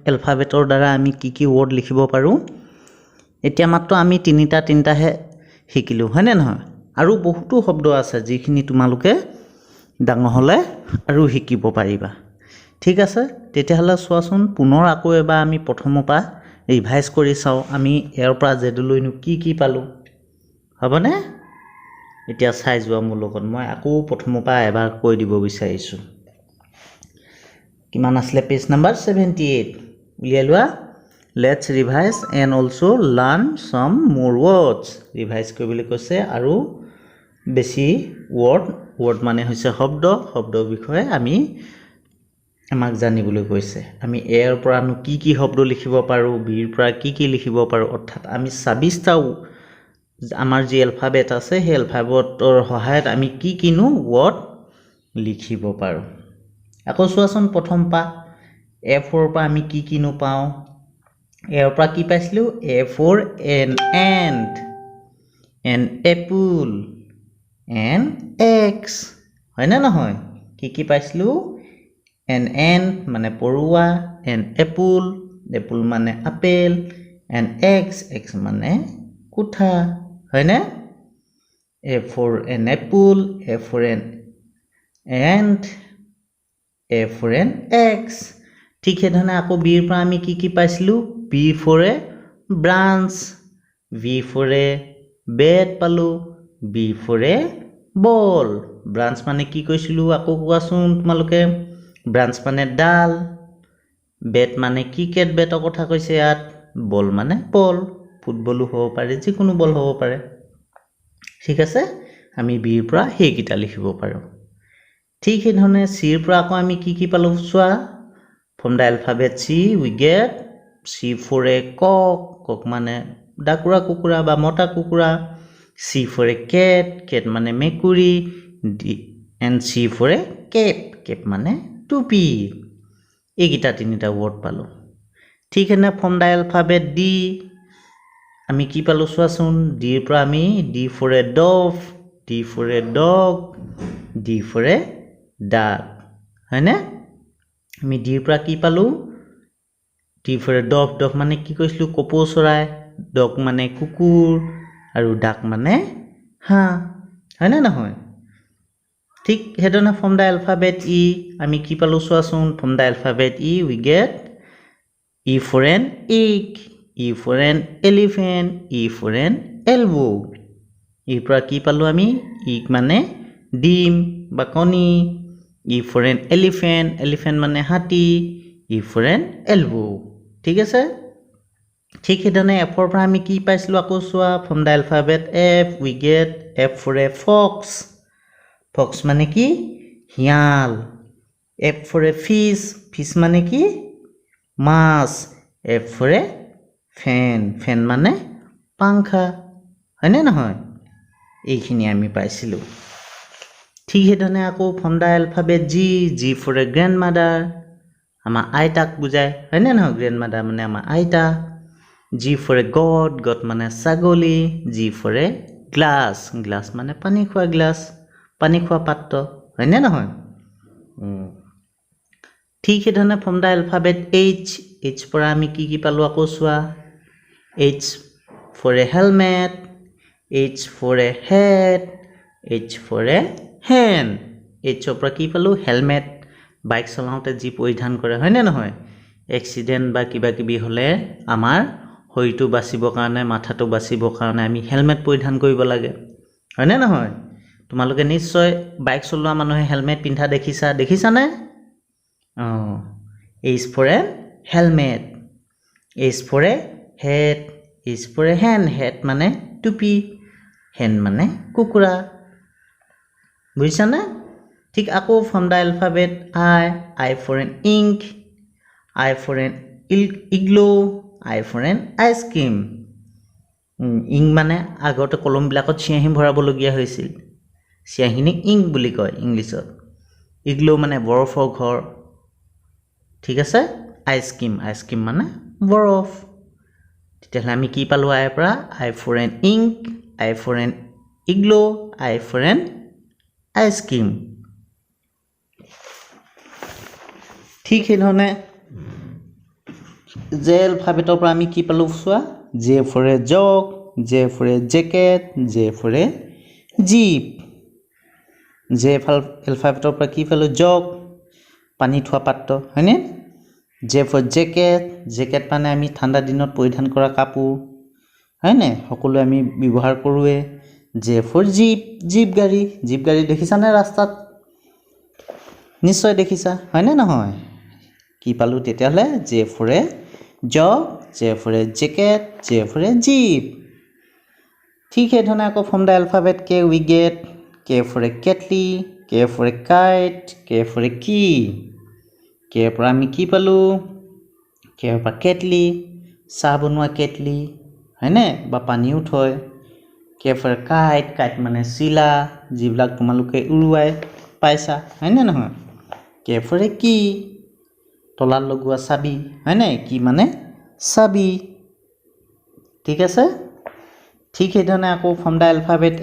এলফাবেটৰ দ্বাৰা আমি কি ৱৰ্ড লিখিব পাৰোঁ. এতিয়া মাত্ৰ আমি তিনিটাহে শিকিলোঁ, হয়নে নহয়? আৰু বহুতো শব্দ আছে যিখিনি তোমালোকে ডাঙৰ হ'লে আৰু শিকিব পাৰিবা. ঠিক আছে? তেতিয়াহ'লে চোৱাচোন পুনৰ আকৌ এবাৰ আমি প্ৰথমৰ পৰা ৰিভাইজ কৰি চাওঁ আমি এৰ পৰা জেডলৈনো কি পালোঁ. হ'বনে? এতিয়া চাই যোৱা মোৰ লগত. মই আকৌ প্ৰথমৰ পৰা এবাৰ কৈ দিব বিচাৰিছোঁ. কিমান আছিলে পেজ নাম্বাৰ 78 উলিয়াই লোৱা. Let's revise and also' learn some more words. Revise কৰিবলৈ কৈছে আৰু বেছি ৱৰ্ড মানে হৈছে শব্দৰ বিষয়ে আমি আমাক জানিবলৈ কৈছে আমি এৰ পৰানো কি শব্দ লিখিব পাৰোঁ বিৰ পৰা কি লিখিব পাৰোঁ অৰ্থাৎ আমি ২৬টা আমাৰ যি এলফাবেট আছে সেই এলফাবেটৰ সহায়ত আমি কিনো ৱৰ্ড লিখিব পাৰোঁ আকৌ চোৱাচোন প্ৰথম পা এফৰ পৰা আমি কিনো পাওঁ এৰ পৰা কি পাইছিলোঁ A for an ant an apple an axe হয়নে নহয় কি পাইছিলোঁ এন মানে পৰুৱা এন এপল মানে আপেল এন এক্স মানে কুঠা হয়নে A for an apple A for an ant A for an axe ঠিক সেইধৰণে আকৌ বিৰ পৰা আমি কি পাইছিলোঁ B for a branch B for a bat পালোঁ B for a ball branch মানে কি কৈছিলোঁ আকৌ কোৱাচোন তোমালোকে ব্ৰাঞ্চ মানে ডাল বেট মানে ক্ৰিকেট বেটৰ কথা কৈছে ইয়াত বল মানে বল ফুটবলো হ'ব পাৰে যিকোনো বল হ'ব পাৰে ঠিক আছে আমি বিৰ পৰা সেইকেইটা লিখিব পাৰোঁ ঠিক সেইধৰণে চিৰ পৰা আকৌ আমি কি পালোঁ চোৱা from the alphabet C we get C for a cock মানে ডাকুৰা কুকুৰা বা মতা কুকুৰা চি ফৰ এ কেট মানে মেকুৰী and C for a cap মানে টুপি এইকেইটা তিনিটা ৱৰ্ড পালোঁ ঠিক সেনে ফ্ৰম দ্য এলফাবেট ডি আমি কি পালোঁ চোৱাচোন ডিৰ পৰা আমি D for a dove D for a dog D for a duck হয়নে আমি ডিৰ পৰা কি পালোঁ ডি ফৰ এ ডভ মানে কি কৈছিলোঁ কপৌ চৰাই ডগ মানে কুকুৰ আৰু ডাক মানে হাঁহ হয়নে নহয় ঠিক সেইধৰণে ফ্ৰম দ্য এলফাবেট ই আমি কি পালোঁ চোৱাচোন from the alphabet E we get E for an egg E for an elephant E for an elbow ইৰ পৰা কি পালোঁ আমি ইগ মানে ডিম বা কণী ই ফৰ এন এলিফেণ্ট মানে হাতী ই ফৰ এন এলবো ঠিক আছে ঠিক সেইধৰণে এফৰ পৰা আমি কি পাইছিলোঁ আকৌ চোৱা from the alphabet F we get F for a fox মানে কি শিয়াল এফ ফৰ এ ফিছ মানে কি মাছ এফ ফৰ এ ফেন মানে পাংখা হয়নে নহয় এইখিনি আমি পাইছিলোঁ ঠিক সেইধৰণে আকৌ from the alphabet G for a grandmother আমাৰ আইতাক বুজায় হয়নে নহয় গ্ৰেণ্ড মাদাৰ মানে আমাৰ আইতা জি ফৰ এ গড মানে ছাগলী জি ফৰ এ গ্লাছ মানে পানী খোৱা পাত্ৰ হয়নে নহয় ঠিক সেইধৰণে ফ্ৰম দ্য এলফাবেট এইচ পৰা আমি কি পালোঁ আকৌ চোৱা H for a helmet H for a head H for a hand এইচৰ পৰা কি পালোঁ হেলমেট বাইক চলাওঁতে যি পৰিধান কৰে হয়নে নহয় এক্সিডেণ্ট বা কিবা কিবি হ'লে আমাৰ শৰীৰটো বাচিবৰ কাৰণে মাথাটো বাচিবৰ কাৰণে আমি হেলমেট পৰিধান কৰিব লাগে হয়নে নহয় তোমালোকে নিশ্চয় বাইক চলোৱা মানুহে হেলমেট পিন্ধা দেখিছানে H for a helmet H for a head H for a head মানে টুপি হেণ্ড মানে কুকুৰা বুজিছানে ঠিক আকৌ from the alphabet I for an ink I for an igloo I for an ice cream ink মানে আগতে কলমবিলাকত চিয়াঁহী ভৰাবলগীয়া হৈছিল চিয়াঁহীক ইংক বুলি কয় ইংলিছত ইগলো মানে বৰফৰ ঘৰ ঠিক আছে আইচক্ৰীম মানে বৰফ তেতিয়াহ'লে আমি কি পালোঁ আইৰ পৰা I for an ink I for an igloo I for an ice cream ঠিক সেইধৰণে জে এলফাবেটৰ পৰা আমি কি পালোঁ চোৱা J for a jug J for a jacket J for a jeep J এলফাবেটৰ পৰা কি পালোঁ জগ পানী থোৱা পাত্ৰ হয়নে জে ফৰ জেকেট মানে আমি ঠাণ্ডা দিনত পৰিধান কৰা কাপোৰ হয়নে সকলোৱে আমি ব্যৱহাৰ কৰোঁৱে জে ফৰ জীপ গাড়ী দেখিছানে ৰাস্তাত নিশ্চয় দেখিছা হয়নে নহয় কি পালোঁ তেতিয়াহ'লে J for a jug J for a jacket J for a jeep ঠিক সেইধৰণে আকৌ from the alphabet K we get K for a kettle K for a kite K for a key কেৰ পৰা আমি কি পালোঁ কেৰ পৰা কেটলি চাহ বনোৱা কেটলি হয়নে বা পানীও থয় কেৰ পৰা কাইট মানে চিলা যিবিলাক তোমালোকে উৰুৱাই পাইছা হয়নে নহয় কেৰ পৰা কি তলাত লগোৱা চাবি হয়নে কি মানে চাবি ঠিক আছে ঠিক সেইধৰণে আকৌ ফ্ৰম দ্য এলফাবেট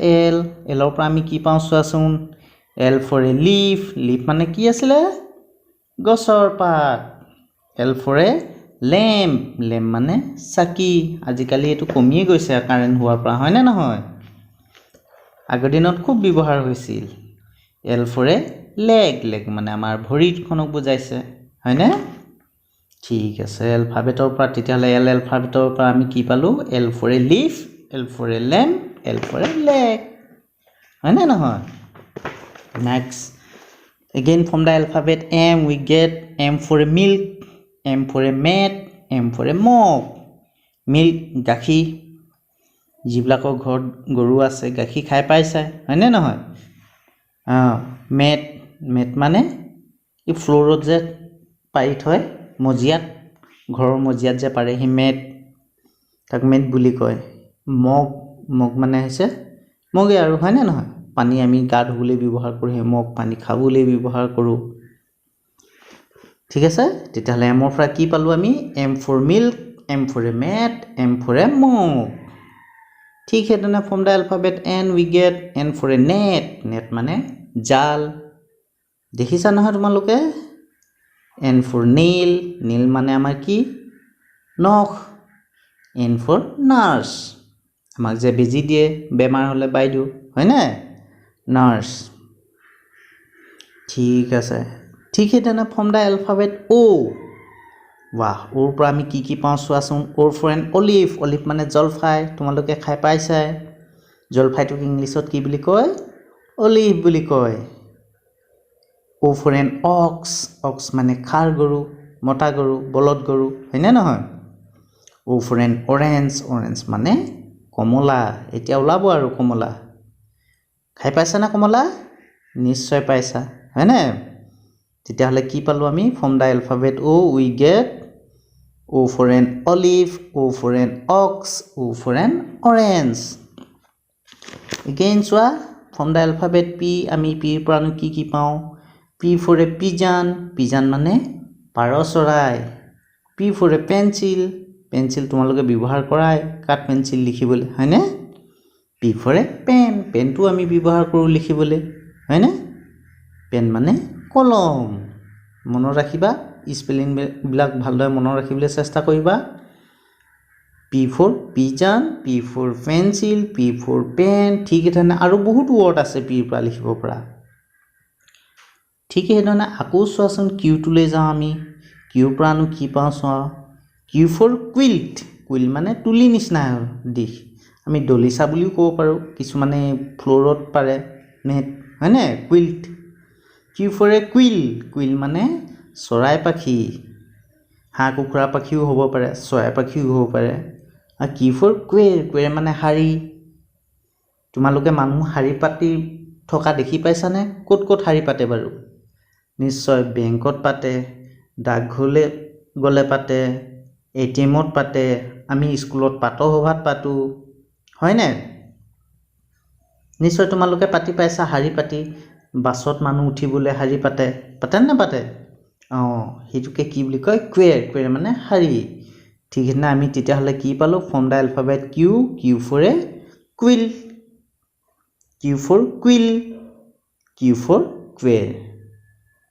এলৰ পৰা আমি কি পাওঁ চোৱাচোন এল ফৰ এ লিফ মানে কি আছিলে গছৰ পাত এল ফৰ এ লেম্প মানে চাকি আজিকালি এইটো কমিয়ে গৈছে কাৰেণ্ট হোৱাৰ পৰা হয়নে নহয় আগৰ দিনত খুব ব্যৱহাৰ হৈছিল এল ফৰ এ লেগ মানে আমাৰ ভৰিখনক বুজাইছে হয়নে ঠিক আছে এলফাবেটৰ পৰা তেতিয়াহ'লে এলফাবেটৰ পৰা আমি কি পালোঁ L for a leaf L for a lamp L for a leg হয়নে নহয় next again from the alphabet M we get M for a milk M for a mat M for a mug milk গাখীৰ যিবিলাকৰ ঘৰত গৰু আছে গাখীৰ খাই পাইছে হয়নে নহয় মেট মানে এই ফ্ল'ৰত যে পাৰি থয় মজিয়াত ঘৰৰ মজিয়াত যে পাৰে সেই মেট তাক মেট বুলি কয় মগ মানে হৈছে মগে আৰু হয়নে নহয় পানী আমি গা ধুবলৈ ব্যৱহাৰ কৰোঁ সেই মগ পানী খাবলৈ ব্যৱহাৰ কৰোঁ ঠিক আছে তেতিয়াহ'লে এমৰ পৰা কি পালোঁ আমি M for milk M for a mat M for a mug ঠিক সেইধৰণে from the alphabet N we get N for a net মানে জাল দেখিছা নহয় তোমালোকে এন ফৰ নীল মানে আমাৰ কি নখ এন ফৰ নাৰ্ছ আমাক যে বেজি দিয়ে বেমাৰ হ'লে বাইদেউ হয়নে নাৰ্ছ ঠিক আছে ঠিক সেইধৰণে ফ্ৰম দ্য এলফাবেট ৱাহ ওৰ পৰা আমি কি পাওঁ চোৱাচোন ওৰ ফৰ এন অলিভ মানে জলফাই তোমালোকে খাই পাইছাই জলফাইটোক ইংলিছত কি বুলি কয় অলিভ বুলি কয় ও ফৰ এন অক্স মানে ষাঁড় গৰু মতা গৰু বলদ গৰু হয়নে নহয় ও ফৰ এন অৰেঞ্জ মানে কমলা এতিয়া ওলাব আৰু কমলা খাই পাইছা না কমলা নিশ্চয় পাইছা হয়নে তেতিয়াহ'লে কি পালোঁ আমি from the alphabet we gate O for an olive, O for an ox, O for an orange. Again, চোৱা from the alphabet P আমি P ৰ পৰা কি পাওঁ P for a pigeon মানে পাৰ চৰাই P for a pencil তোমালোকে ব্যৱহাৰ কৰাই কাঠ পেঞ্চিল লিখিবলৈ হয়নে P for a পেনটো আমি ব্যৱহাৰ কৰোঁ লিখিবলৈ হয়নে পেন মানে কলম মনত ৰাখিবা স্পেলিং বিলাক ভালদৰে মনত ৰাখিবলৈ চেষ্টা কৰিবা P for pigeon P for pencil P for pen ঠিক ধৰণে আৰু বহুত ৱৰ্ড আছে P ৰ পৰা লিখিব পৰা ঠিক ধৰণে আকৌ চোৱাচোন Q টোলৈ যাওঁ আমি Q ৰ পৰা কি পাওঁ চোৱা Q for quilt মানে তুলি নিচিনা দিশ আমি দলিচা বুলিও ক'ব পাৰোঁ কিছুমানে ফ্ল'ৰত পাৰে নেট হয়নে quilt Q for a quill মানে চৰাই পাখি হাঁহ কুকুৰা পাখিও হ'ব পাৰে চৰাই পাখিও হ'ব পাৰে আৰু কি ফৰ কুৱেৰ মানে শাৰী তোমালোকে মানুহ শাৰী পাতি থকা দেখি পাইছানে ক'ত শাৰী পাতে বাৰু নিশ্চয় বেংকত পাতে ডাকঘৰলৈ গ'লে পাতে এটিএমত পাতে আমি স্কুলত পাতৰ সভাত পাতো হয়নে নিশ্চয় তোমালোকে পাতি পাইছা শাৰী পাতি বাছত মানুহ উঠিবলৈ শাৰী পাতে নে পাতে সেইটোকে কি বুলি কয় কুৱেৰ মানে শাৰী ঠিক সেইদিনা আমি তেতিয়াহ'লে কি পালোঁ from the alphabet Q for a quill Q for queer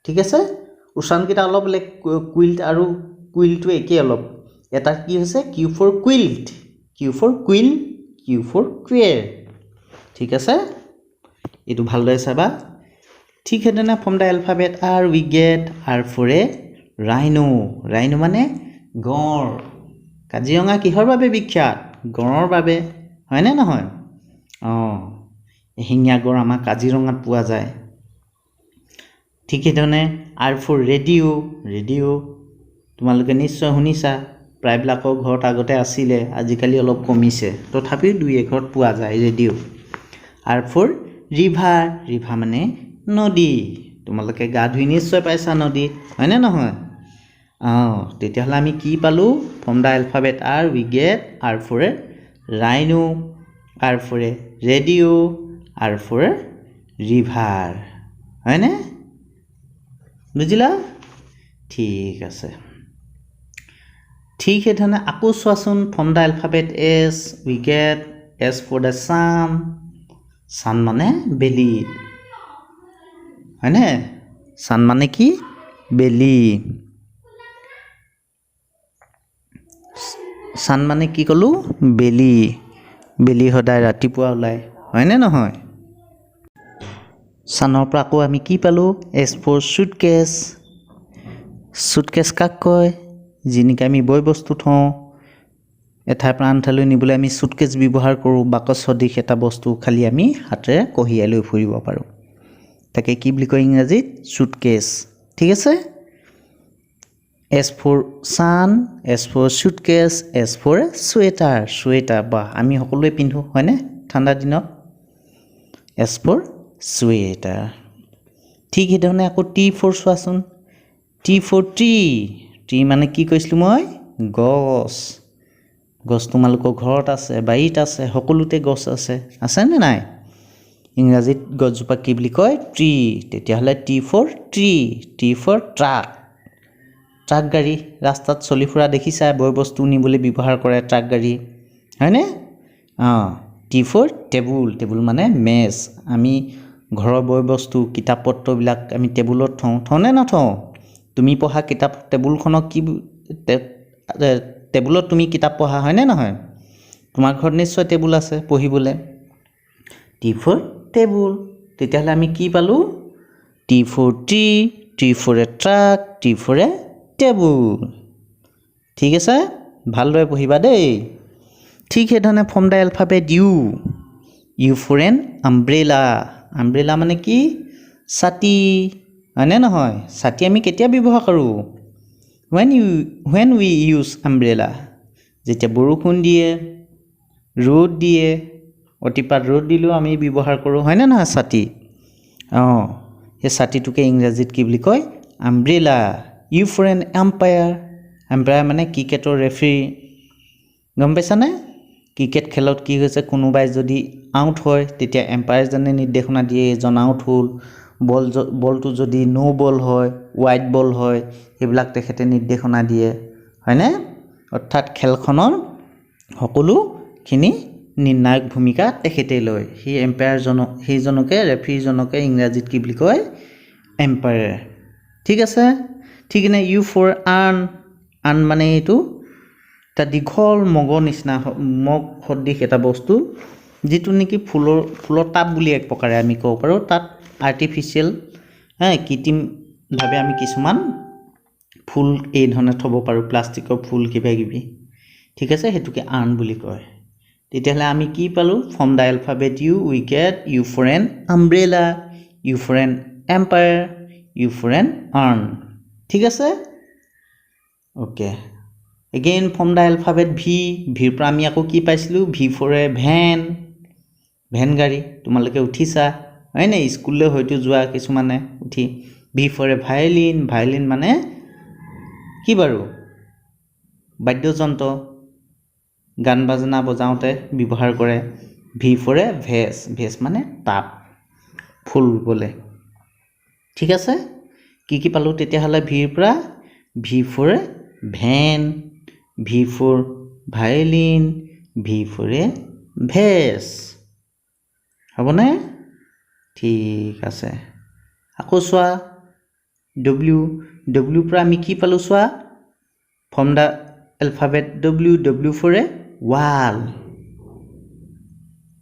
ঠিক আছে উচ্চাৰণকেইটা অলপ বেলেগ কুইল্ট আৰু কুইলটো একেই অলপ এটা কি হৈছে Q for quilt Q for queer ঠিক আছে এইটো ভালদৰে চাবা ঠিক সেইধৰণে from the alphabet R we get R for a rhino মানে গঁড় কাজিৰঙা কিহৰ বাবে বিখ্যাত গঁড়ৰ বাবে হয়নে নহয় এশিঙীয়া গঁড় আমাৰ কাজিৰঙাত পোৱা যায় ঠিক সেইধৰণে আৰ ফৰ ৰেডিঅ' তোমালোকে নিশ্চয় শুনিছা প্ৰায়বিলাকৰ ঘৰত আগতে আছিলে আজিকালি অলপ কমিছে তথাপিও দুই এঘৰত পোৱা যায় ৰেডিঅ' আৰ ফৰ ৰিভাৰ মানে নদী তোমালোকে গা ধুই নিশ্চয় পাইছা নদীত হয়নে নহয় তেতিয়াহ'লে আমি কি পালোঁ from the alphabet R we get R for a rhino R for a radio' R for a river হয়নে বুজিলা ঠিক আছে ঠিক সেইধৰণে আকৌ চোৱাচোন from the alphabet S we get S for the sun sun মানে বেলি হয়নে ছান মানে কি বেলি ছান মানে কি ক'লোঁ বেলি বেলি সদায় ৰাতিপুৱা ওলায় হয়নে নহয় ছানৰ পৰা আকৌ আমি কি পালোঁ এছ ফৰ চুটকেছ চুটকেছ কাক কয় যিনিকে আমি বয় বস্তু থওঁ এঠাইৰ পৰা আন ঠাইলৈ নিবলৈ আমি চুটকেছ ব্যৱহাৰ কৰোঁ বাকচ সদৃশ এটা বস্তু খালি আমি হাতেৰে কঢ়িয়াই লৈ ফুৰিব পাৰোঁ তাকে কি বুলি কয় ইংৰাজীত চুটকেছ ঠিক আছে S for sun S for suitcase S for sweater sweater বা আমি সকলোৱে পিন্ধোঁ হয়নে ঠাণ্ডা দিনত এছ ফৰ চুৱেটাৰ ঠিক সেইধৰণে আকৌ টি ফৰ চোৱাচোন টি ফৰ ট্ৰি মানে কি কৈছিলোঁ মই গছ গছ তোমালোকৰ ঘৰত আছে বাৰীত আছে সকলোতে গছ আছেনে নাই ইংৰাজীত গছজোপা কি বুলি কয় ট্ৰি তেতিয়াহ'লে T for T for truck গাড়ী ৰাস্তাত চলি ফুৰা দেখিছা বয় বস্তু নিবলৈ ব্যৱহাৰ কৰে ট্ৰাক গাড়ী হয়নে টি ফৰ টেবুল মানে মেজ আমি ঘৰৰ বয় বস্তু কিতাপ পত্ৰবিলাক আমি টেবুলত থওঁ নে নথওঁ তুমি পঢ়া কিতাপ টেবুলখনক কি টেবুলত তুমি কিতাপ পঢ়া হয়নে নহয় তোমাৰ ঘৰত নিশ্চয় টেবুল আছে পঢ়িবলৈ টি ফৰ টেবুল তেতিয়াহ'লে আমি কি পালোঁ T for T for a truck T for a table ঠিক আছে ভালদৰে পঢ়িবা দেই ঠিক সেইধৰণে from the alphabet U for an umbrella মানে কি ছাতি হয়নে নহয় ছাতি আমি কেতিয়া ব্যৱহাৰ কৰোঁ when we use umbrella যেতিয়া বৰষুণ দিয়ে ৰ'দ দিয়ে অতিপাত ৰ'দ দিলেও আমি ব্যৱহাৰ কৰোঁ হয়নে নহয় ছাতি সেই ছাতিটোকে ইংৰাজীত কি বুলি কয় umbrella U for an umpire মানে ক্ৰিকেটৰ ৰেফাৰী গম পাইছানে ক্ৰিকেট খেলত কি হৈছে কোনোবাই যদি আউট হয় তেতিয়া এম্পায়াৰজনে নিৰ্দেশনা দিয়ে এজন আউট হ'ল বলটো যদি নো বল হয় ৱাইড বল হয় সেইবিলাক তেখেতে নিৰ্দেশনা দিয়ে হয়নে অৰ্থাৎ খেলখনৰ সকলোখিনি নিৰ্ণায়ক ভূমিকা তেখেতে লয় সেই সেইজনকে ৰেফাৰীজনকে ইংৰাজীত কি বুলি কয় এম্পায়াৰ ঠিক আছে ঠিক নে ইউ ফৰ আৰ্ণ মানে এইটো এটা দীঘল মগৰ নিচিনা মগ সদৃশ এটা বস্তু যিটো নেকি ফুলৰ টাব বুলি এক প্ৰকাৰে আমি ক'ব পাৰোঁ তাত আৰ্টিফিচিয়েল কৃত্ৰিমভাৱে আমি কিছুমান ফুল এই ধৰণে থ'ব পাৰোঁ প্লাষ্টিকৰ ফুল কিবা কিবি ঠিক আছে সেইটোকে আৰ্ণ বুলি কয় তেতিয়াহ'লে আমি কি পালোঁ from the alphabet we get U for an umbrella U for an empire U for an urn ঠিক আছে okay again from the alphabet ভিৰ পৰা আমি আকৌ কি পাইছিলোঁ ভি ফৰ এ ভেন গাড়ী তোমালোকে উঠিছা হয়নে স্কুললৈ হয়তো যোৱা কিছুমানে উঠি ভি ফৰ এ ভায়লিন মানে কি বাৰু বাদ্যযন্ত্ৰ গান বাজনা বজাওঁতে ব্যৱহাৰ কৰে ভি ফৰ এ ভেজ মানে টাব ফুল বোলে ঠিক আছে কি পালোঁ তেতিয়াহ'লে ভিৰ পৰা V for a van V for violin V for a vase হ'বনে ঠিক আছে আকৌ চোৱা ডব্লিউ পৰা আমি কি পালোঁ চোৱা from the alphabet W for a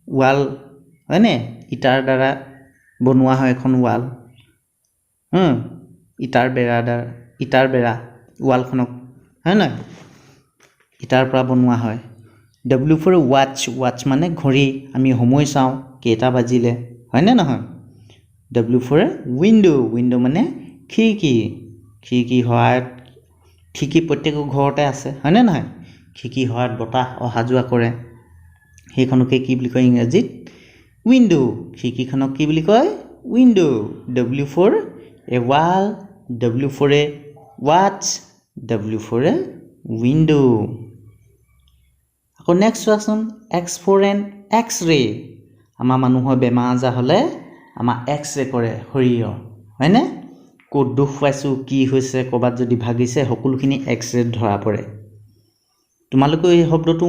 wall হয়নে ইটাৰ দ্বাৰা বনোৱা হয় এখন ৱাল ইটাৰ বেৰা ৱালখনক হয় নহয় ইটাৰ পৰা বনোৱা হয় ডব্লিউ ফৰ ৱাটছ মানে ঘড়ী আমি সময় চাওঁ কেইটা বাজিলে হয়নে নহয় ডব্লিউ ফৰ উইণ্ড' মানে খিৰিকী সহায়ত খিৰিকী প্ৰত্যেকৰ ঘৰতে আছে হয়নে নহয় খিৰিকী সহায়ত বতাহ অহা যোৱা কৰে সেইখনকে কি বুলি কয় ইংৰাজীত উইণ্ড' খিৰিকীখনক কি বুলি কয় window' W for a wall W for a ৱাটছ W for a window. আকৌ নেক্সট চোৱাচোন X for an X-ray. আমাৰ মানুহৰ বেমাৰ আজাৰ হ'লে আমাৰ X-ray কৰে শৰীৰৰ হয়নে ক'ত দুখ পাইছো কি হৈছে ক'বাত যদি ভাগিছে সকলোখিনি X-ray ধৰা পৰে তোমালোকে এই শব্দটো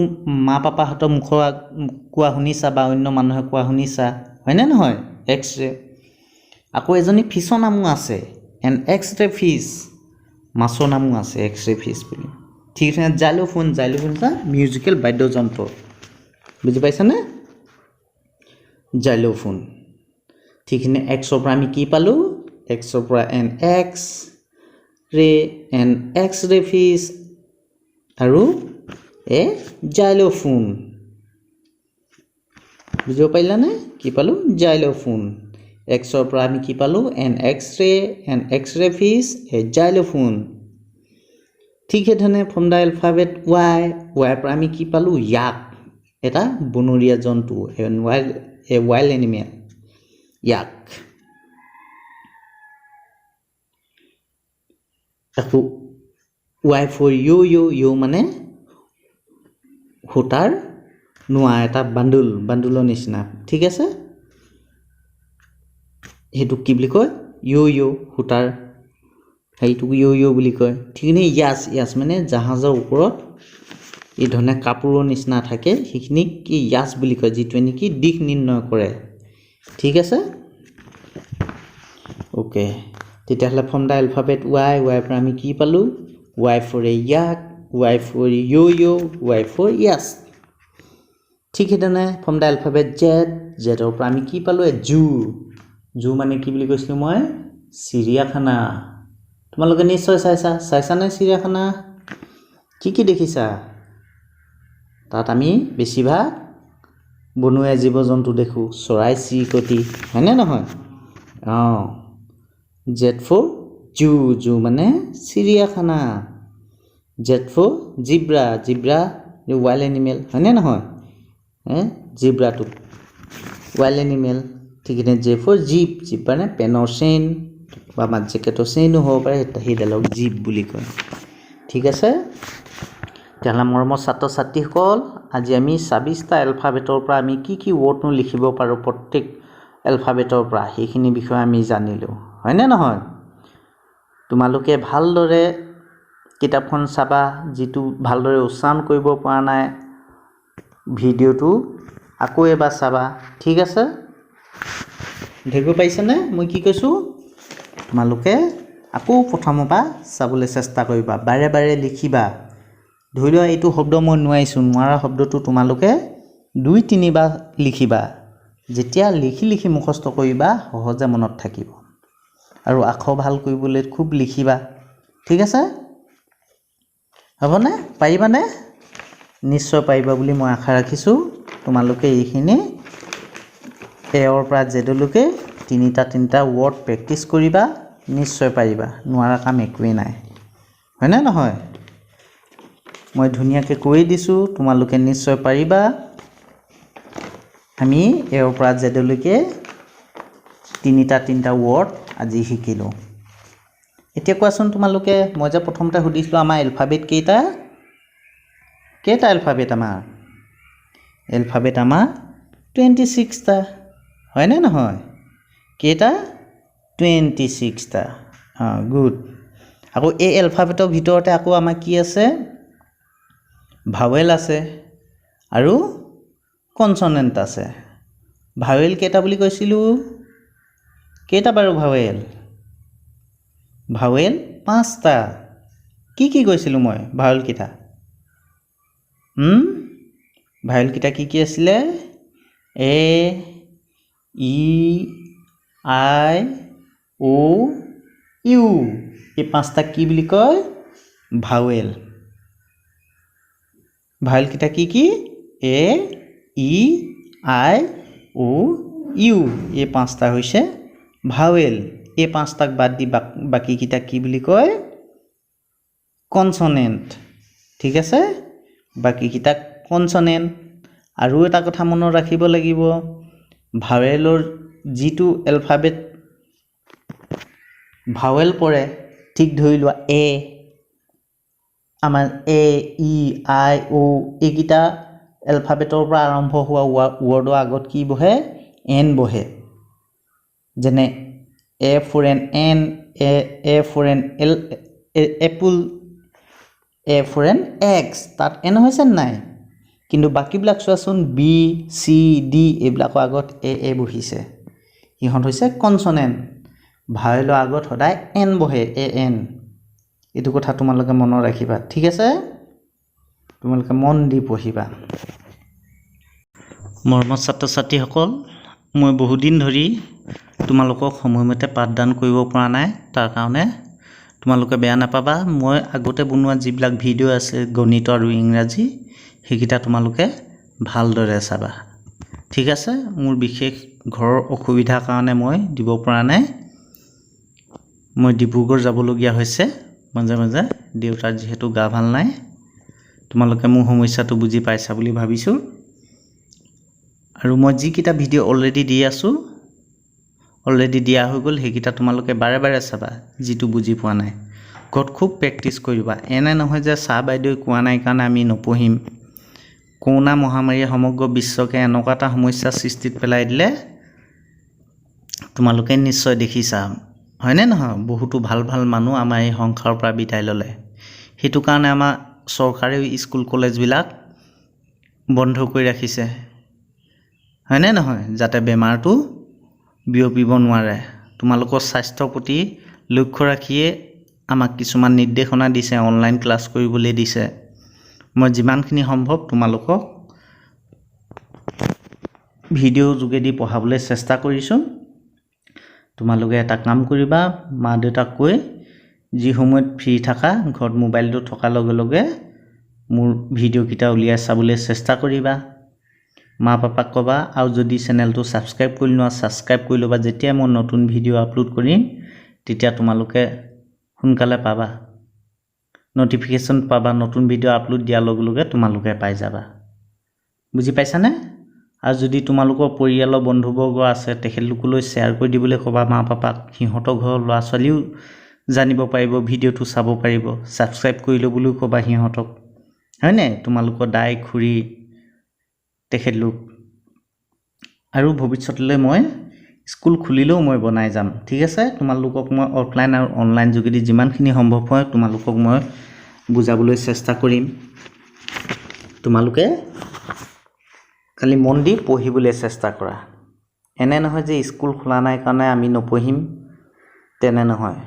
মা পাপাহঁতৰ মুখৰ কোৱা শুনিছা বা অন্য মানুহে কোৱা শুনিছা হয়নে নহয় X-ray আকৌ এজনী ফিছৰ নামো আছে an X-ray fish মাছৰ নামো আছে X-ray fish বুলি ঠিক আছে জাইলোফোন মিউজিকেল বাদ্যযন্ত্ৰ বুজি পাইছানে জাইলোফোন ঠিক আছে X-ৰ পৰা আমি কি পালো X-ৰ পৰা an X-ray fish আৰু এ জাইলোফোন বুজি পাইলানে কি পালো জাইলোফোন X-ৰ পৰা আমি কি পালো an X-ray fish a xylophone ঠিক এধৰণে from the alphabet Y পৰা আমি কি পালো yak এটা বনৰীয়া জন্তু a wild animal yak আকৌ Y for yo মানে হোটাৰ নোৱা এটা বান্দুলৰ নিচিনা ঠিক আছে হেতু কি বুলি কয় yo হোটাৰ হেইটু yo বুলি কয় ঠিক নে ইয়াস মানে জাহাজৰ ওপৰত এই ধৰণে কাপোৰৰ নিচিনা থাকে সেইখিনি কি ইয়াস বুলি কয় যেটো নেকি দিশ নিৰ্ণয় কৰে ঠিক আছে ওকে তেতিয়াহলে from the alphabet Y পৰা আমি কি পালো Y for a yak Y for yo Y for yes ঠিক এধৰণে from the alphabet Z পৰা আমি কি পালো জু মানে কি বুলি কৈছিলো মই চিৰিয়াখানা তোমালোকে নিশ্চয় চাইছানে চিৰিয়াখানা কি দেখিছা তাত আমি বেছিভাগ বনুৱা জীৱ-জন্তু দেখো চৰাই চিৰিকটি হয়নে নহয় Z for জু মানে চিৰিয়াখানা Z for zebra wild animal হয়নে নহয় জিব্ৰাটো wild animal ঠিক আছে J for jeep মানে পেনৰ চেইন বা মাত জেকেটৰ চেইনো হ'ব পাৰে সেইডালক জীপ বুলি কয় ঠিক আছে তেতিয়াহ'লে মৰমৰ ছাত্ৰ ছাত্ৰীসকল আজি আমি ২৬টা এলফাবেটৰ পৰা আমি কি ৱৰ্ডনো লিখিব পাৰো প্ৰত্যেক এলফাবেটৰ পৰা সেইখিনি বিষয় আমি জানিলো হয়নে নহয় তোমালোকে ভালদৰে কিতাপখন চাবা যেটো ভালদৰে উচ্চাৰণ কৰিব পৰা নাই ভিডিওটো আকৌ এবাৰ চাবা ঠিক আছে ধৰিব পাইছানে মই কি কৈছো তোমালোকে আকৌ প্ৰথমৰ পৰা চাবলৈ চেষ্টা কৰিবা বাৰে লিখিবা ধৰি লোৱা এইটো শব্দ মই নোৱাৰা শব্দটো তোমালোকে 2-3 বাৰ লিখিবা যেতিয়া লিখি মুখস্থ কৰিবা সহজে মনত থাকিব আৰু আখৰ ভাল কৰিবলৈ খুব লিখিবা ঠিক আছে হ'বনে পাৰিবানে নিশ্চয় পাৰিবা বুলি মই আশা ৰাখিছো তোমালোকে এইখিনি এৰ পৰা জেডলৈকে তিনিটা ৱৰ্ড প্ৰেক্টিছ কৰিবা নিশ্চয় পাৰিবা নোৱাৰা কাম একোৱে নাই হয়নে নহয় মই ধুনীয়াকৈ কৈ দিছো তোমালোকে নিশ্চয় পাৰিবা আমি এৰ পৰা জেডলৈকে তিনিটা ৱৰ্ড আজি শিকিলো এতিয়া কোৱাচোন তোমালোকে মই যে প্ৰথমতে সুধিছিলো আমাৰ এলফাবেট কেইটা এলফাবেট আমাৰ 26 টা হয়নে নহয় কেইটা 26 টা গুড আকৌ এই এলফাবেটৰ ভিতৰতে আকৌ আমাৰ কি আছে ভাৱেল আছে আৰু কনসনেন্ট আছে ভাৱেল কেইটা বুলি কৈছিলো কেইটা বাৰু ভাৱেল 5টা কি কৈছিলো মই ভাৱেল কেইটা ভাৱেল কেইটা কি আছিলে এ ই আই ও ইউ এই 5টা কি বুলি কয় ভাৱেল কেইটা কি এ ই আই ও ইউ এই 5টা হৈছে ভাৱেল এই 5টাক বাদ দি বাকি কেইটা কি বুলি কয় কনসনেন্ট ঠিক আছে বাকি কেইটা কনসনেন্ট আৰু এটা কথা মনত ৰাখিব লাগিব ভাৱেলৰ যেটো এলফাবেট ভাৱেল পৰে ঠিক ধৰি লোৱা এ আমাৰ এ ই আই ও এইকেইটা এলফাবেটৰ পৰা আৰম্ভ হোৱা ৱৰ্ডৰ আগত কি বহে এন বহে যেনে A for an an A for an L apple A for an axe তাত এন হৈছে নাই কিন্তু বাকীবিলাক চোৱাচোন বি চি ডি এইবিলাকৰ আগত এ বহিছে ইহঁত হৈছে কনসনেন্ট ভাৱেলৰ আগত সদায় এন বহে এ এন এইটো কথা তোমালোকে মনত ৰাখিবা ঠিক আছে তোমালোকে মন দি পঢ়িবা মৰমৰ ছাত্ৰ ছাত্ৰীসকল মই বহু দিন ধৰি তোমালোকক সময়মতে পাঠদান কৰিব পৰা নাই তাৰ কাৰণে তোমালোকে বেয়া নাপাবা মই আগতে বনোৱা যিবিলাক ভিডিঅ' আছে গণিত আৰু ইংৰাজী সেইকেইটা তোমালোকে ভালদৰে চাবা ঠিক আছে মোৰ বিশেষ ঘৰৰ অসুবিধাৰ কাৰণে মই দিব পৰা নাই মই ডিব্ৰুগড় যাবলগীয়া হৈছে মাজে মাজে দেউতাৰ যিহেতু গা ভাল নাই তোমালোকে মোৰ সমস্যাটো বুজি পাইছা বুলি ভাবিছোঁ আৰু মই যিকেইটা ভিডিঅ' অলৰেডি দি আছোঁ অলৰেডি দিয়া হৈ গ'ল সেইকেইটা তোমালোকে বাৰে বাৰে চাবা যিটো বুজি পোৱা নাই ঘৰত খুব প্ৰেক্টিছ কৰিবা এনে নহয় যে ছাৰ বাইদেৱে কোৱা নাই কাৰণে আমি নপঢ়িম কৰোণা মহামাৰীয়ে সমগ্ৰ বিশ্বকে এনেকুৱা এটা সমস্যা সৃষ্টিত পেলাই দিলে তোমালোকে নিশ্চয় দেখিছা হয়নে নহয় বহুতো ভাল ভাল মানুহ আমাৰ এই সংসাৰৰ পৰা বিদায় ল'লে সেইটো কাৰণে আমাৰ চৰকাৰেও স্কুল কলেজবিলাক বন্ধ কৰি ৰাখিছে হয়নে নহয় যাতে বেমাৰটো বিয়পিব নোৱাৰে তোমালোকৰ স্বাস্থ্যৰ প্ৰতি লক্ষ্য ৰাখিয়ে আমাক কিছুমান নিৰ্দেশনা দিছে অনলাইন ক্লাছ কৰিবলৈ দিছে মই যিমানখিনি সম্ভৱ তোমালোকক ভিডিঅ' যোগেদি পঢ়াবলৈ চেষ্টা কৰিছোঁ তোমালোকে এটা কাম কৰিবা মা দেউতাক কৈ যি সময়ত ফ্ৰী থাকা ঘৰত মোবাইলটো থকাৰ লগে লগে মোৰ ভিডিঅ'কেইটা উলিয়াই চাবলৈ চেষ্টা কৰিবা মা পাপাক ক'বা আৰু যদি চেনেলটো ছাবস্ক্ৰাইব কৰি লোৱা ছাবস্ক্ৰাইব কৰি ল'বা যেতিয়া মই নতুন ভিডিঅ' আপলোড কৰিম তেতিয়া তোমালোকে সোনকালে পাবা নটিফিকেশ্যন পাবা নতুন ভিডিঅ' আপলোড দিয়াৰ লগে লগে তোমালোকে পাই যাবা বুজি পাইছানে আৰু যদি তোমালোকৰ পৰিয়ালৰ বন্ধুবৰ্গ আছে তেখেতলোকলৈ শ্বেয়াৰ কৰি দিবলৈ ক'বা মা পাপাক সিহঁতৰ ঘৰৰ ল'ৰা ছোৱালীও জানিব পাৰিব ভিডিঅ'টো চাব পাৰিব ছাবস্ক্ৰাইব কৰি ল'বলৈও ক'বা সিহঁতক হয়নে তোমালোকৰ দাই খুৰী তেখেতলোক আৰু ভৱিষ্যতলৈ মই স্কুল খুলিলেও মই বনাই যাম ঠিক আছে তোমালোকক মই অফলাইন আৰু অনলাইন যোগেদি যিমানখিনি সম্ভৱ হয় তোমালোকক মই বুজাবলৈ চেষ্টা কৰিম তোমালোকে খালি মন দি পঢ়িবলৈ চেষ্টা কৰা এনে নহয় যে স্কুল খোলা নাই কাৰণে আমি নপঢ়িম তেনে নহয়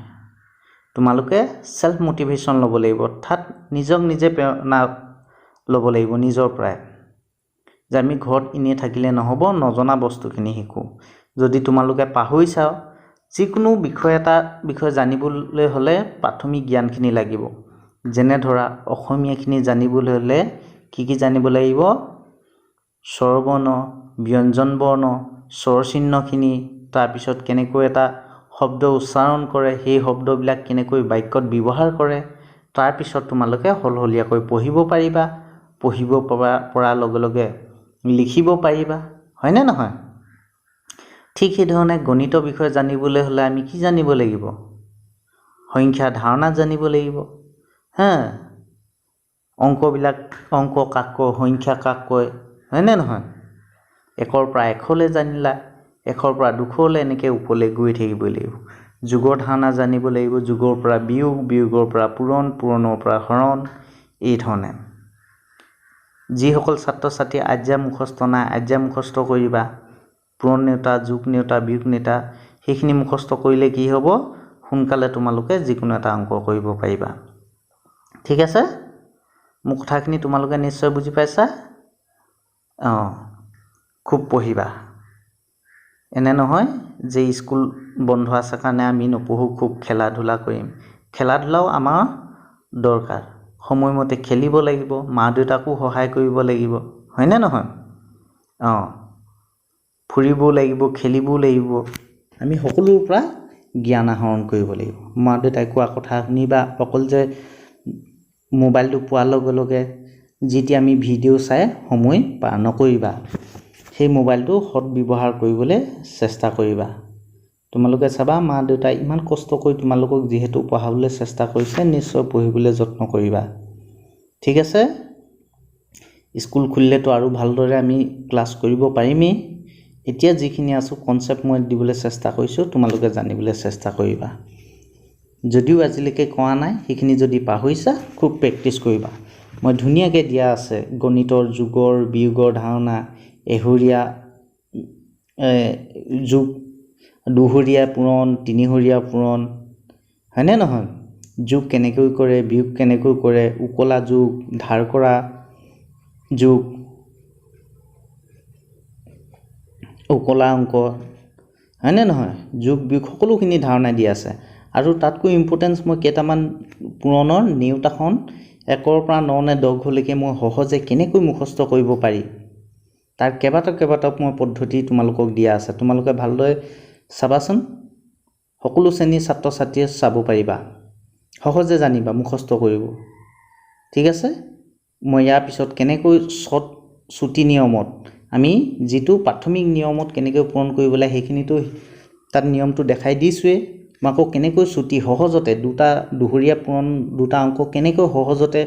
তোমালোকে সেলফ মোটিভেশ্যন ল'ব লাগিব অৰ্থাৎ নিজক নিজে প্ৰেৰণা ল'ব লাগিব নিজৰ পৰাই যে আমি ঘৰত এনেই থাকিলে নহ'ব নজনা বস্তুখিনি শিকোঁ যদি তোমালোকে পাহৰিছাও যিকোনো বিষয় জানিবলৈ হ'লে প্ৰাথমিক জ্ঞানখিনি লাগিব যেনে ধৰা অসমীয়াখিনি জানিবলৈ হ'লে কি জানিব লাগিব স্বৰবৰ্ণ ব্যঞ্জন বৰ্ণ স্বৰ চিহ্নখিনি তাৰপিছত কেনেকৈ এটা শব্দ উচ্চাৰণ কৰে সেই শব্দবিলাক কেনেকৈ বাক্যত ব্যৱহাৰ কৰে তাৰপিছত তোমালোকে হলহলীয়াকৈ পঢ়িব পাৰিবা পঢ়িব পৰাৰ লগে লগে লিখিব পাৰিবা হয়নে নহয় ঠিক সেইধৰণে গণিতৰ বিষয়ে জানিবলৈ হ'লে আমি কি জানিব লাগিব সংখ্যা ধাৰণা জানিব লাগিব অংক কাক কয় সংখ্যা কাক কয় হয়নে নহয় একৰ পৰা এশলৈ জানিলা এশৰ পৰা দুশলৈ এনেকৈ ওপৰলৈ গৈ থাকিব লাগিব যোগৰ ধাৰণা জানিব লাগিব যোগৰ পৰা বিয়োগ বিয়োগৰ পৰা পূৰণ পূৰণৰ পৰা হৰণ এই ধৰণে যিসকল ছাত্ৰ ছাত্ৰী আজ্ঞা মুখস্থ নাই আজ্ঞা মুখস্থ কৰিবা পূৰণ নেওতা যোগ নেওতা বিয়োগ নেওতা সেইখিনি মুখস্থ কৰিলে কি হ'ব সোনকালে তোমালোকে যিকোনো এটা অংক কৰিব পাৰিবা ঠিক আছে মোৰ কথাখিনি তোমালোকে নিশ্চয় বুজি পাইছা খুব পঢ়িবা এনে নহয় যে স্কুল বন্ধ আছে কাৰণে আমি নপঢ়োঁ খুব খেলা ধূলা কৰিম খেলা ধূলাও আমাৰ দৰকাৰ সময়মতে খেলিব লাগিব মা দেউতাকো সহায় কৰিব লাগিব হয়নে নহয় ফুৰিবও লাগিব খেলিবও লাগিব আমি সকলোৰ পৰা জ্ঞান আহৰণ কৰিব লাগিব মা দেউতাই কোৱা কথা শুনিবা অকল যে মোবাইলটো পোৱাৰ লগে লগে যেতিয়া আমি ভিডিঅ' চাই সময় পাৰ নকৰিবা সেই মোবাইলটো সৎ ব্যৱহাৰ কৰিবলৈ চেষ্টা কৰিবা তোমালোকে চাবা মা দেউতাই ইমান কষ্ট কৰি তোমালোকক যিহেতু পঢ়াবলৈ চেষ্টা কৰিছে নিশ্চয় পঢ়িবলৈ যত্ন কৰিবা ঠিক আছে স্কুল খুলিলেতো আৰু ভালদৰে আমি ক্লাছ কৰিব পাৰিমেই এতিয়া যিখিনি আছো কনসেপ্ট মই দিবলৈ চেষ্টা কৰিছো তোমালোকে জানিবলৈ চেষ্টা কৰিবা যদিও আজিলৈকে কোৱা নাই সেইখিনি যদি পাহৰিছা খুব প্ৰেক্টিছ কৰিবা মই ধুনীয়াকৈ দিয়া আছে গণিতৰ যুগৰ বিয়োগৰ ধাৰণা এহৰীয়া যুগ দুহৰীয়া পূৰণ তিনিহৰীয়া পূৰণ হয়নে নহয় যুগ কেনেকৈ কৰে বিয়োগ কেনেকৈ কৰে উকলা যুগ ধাৰ কৰা যুগ উকলা অংক হয়নে নহয় যুগ বিয়োগ সকলোখিনি ধাৰণা দিয়া আছে আৰু তাতকৈ ইম্পৰ্টেন্স মই কেইটামান পুৰণৰ নিউটাখন 1 পৰা 9 নে 10 হলৈকে মই সহজে কেনেকৈ মুখস্থ কৰিব পাৰি তাৰ কেইবাটাও মই পদ্ধতি তোমালোকক দিয়া আছে তোমালোকে ভালদৰে চাবাচোন সকলো শ্ৰেণীৰ ছাত্ৰ ছাত্ৰীয়ে চাব পাৰিবা সহজে জানিবা মুখস্থ কৰিব ঠিক আছে মই ইয়াৰ পিছত কেনেকৈ ছুটি নিয়মত আমি যেটো প্ৰাথমিক নিয়মত কেনেকৈ পূৰণ কৰিব লাগে সেইখিনিটো তাত নিয়মটো দেখাই দিছোৱে মাকো কেনেকৈ ছুটি সহজতে দুটা দুহৰীয়া পূৰণ দুটা অংক কেনেকৈ সহজতে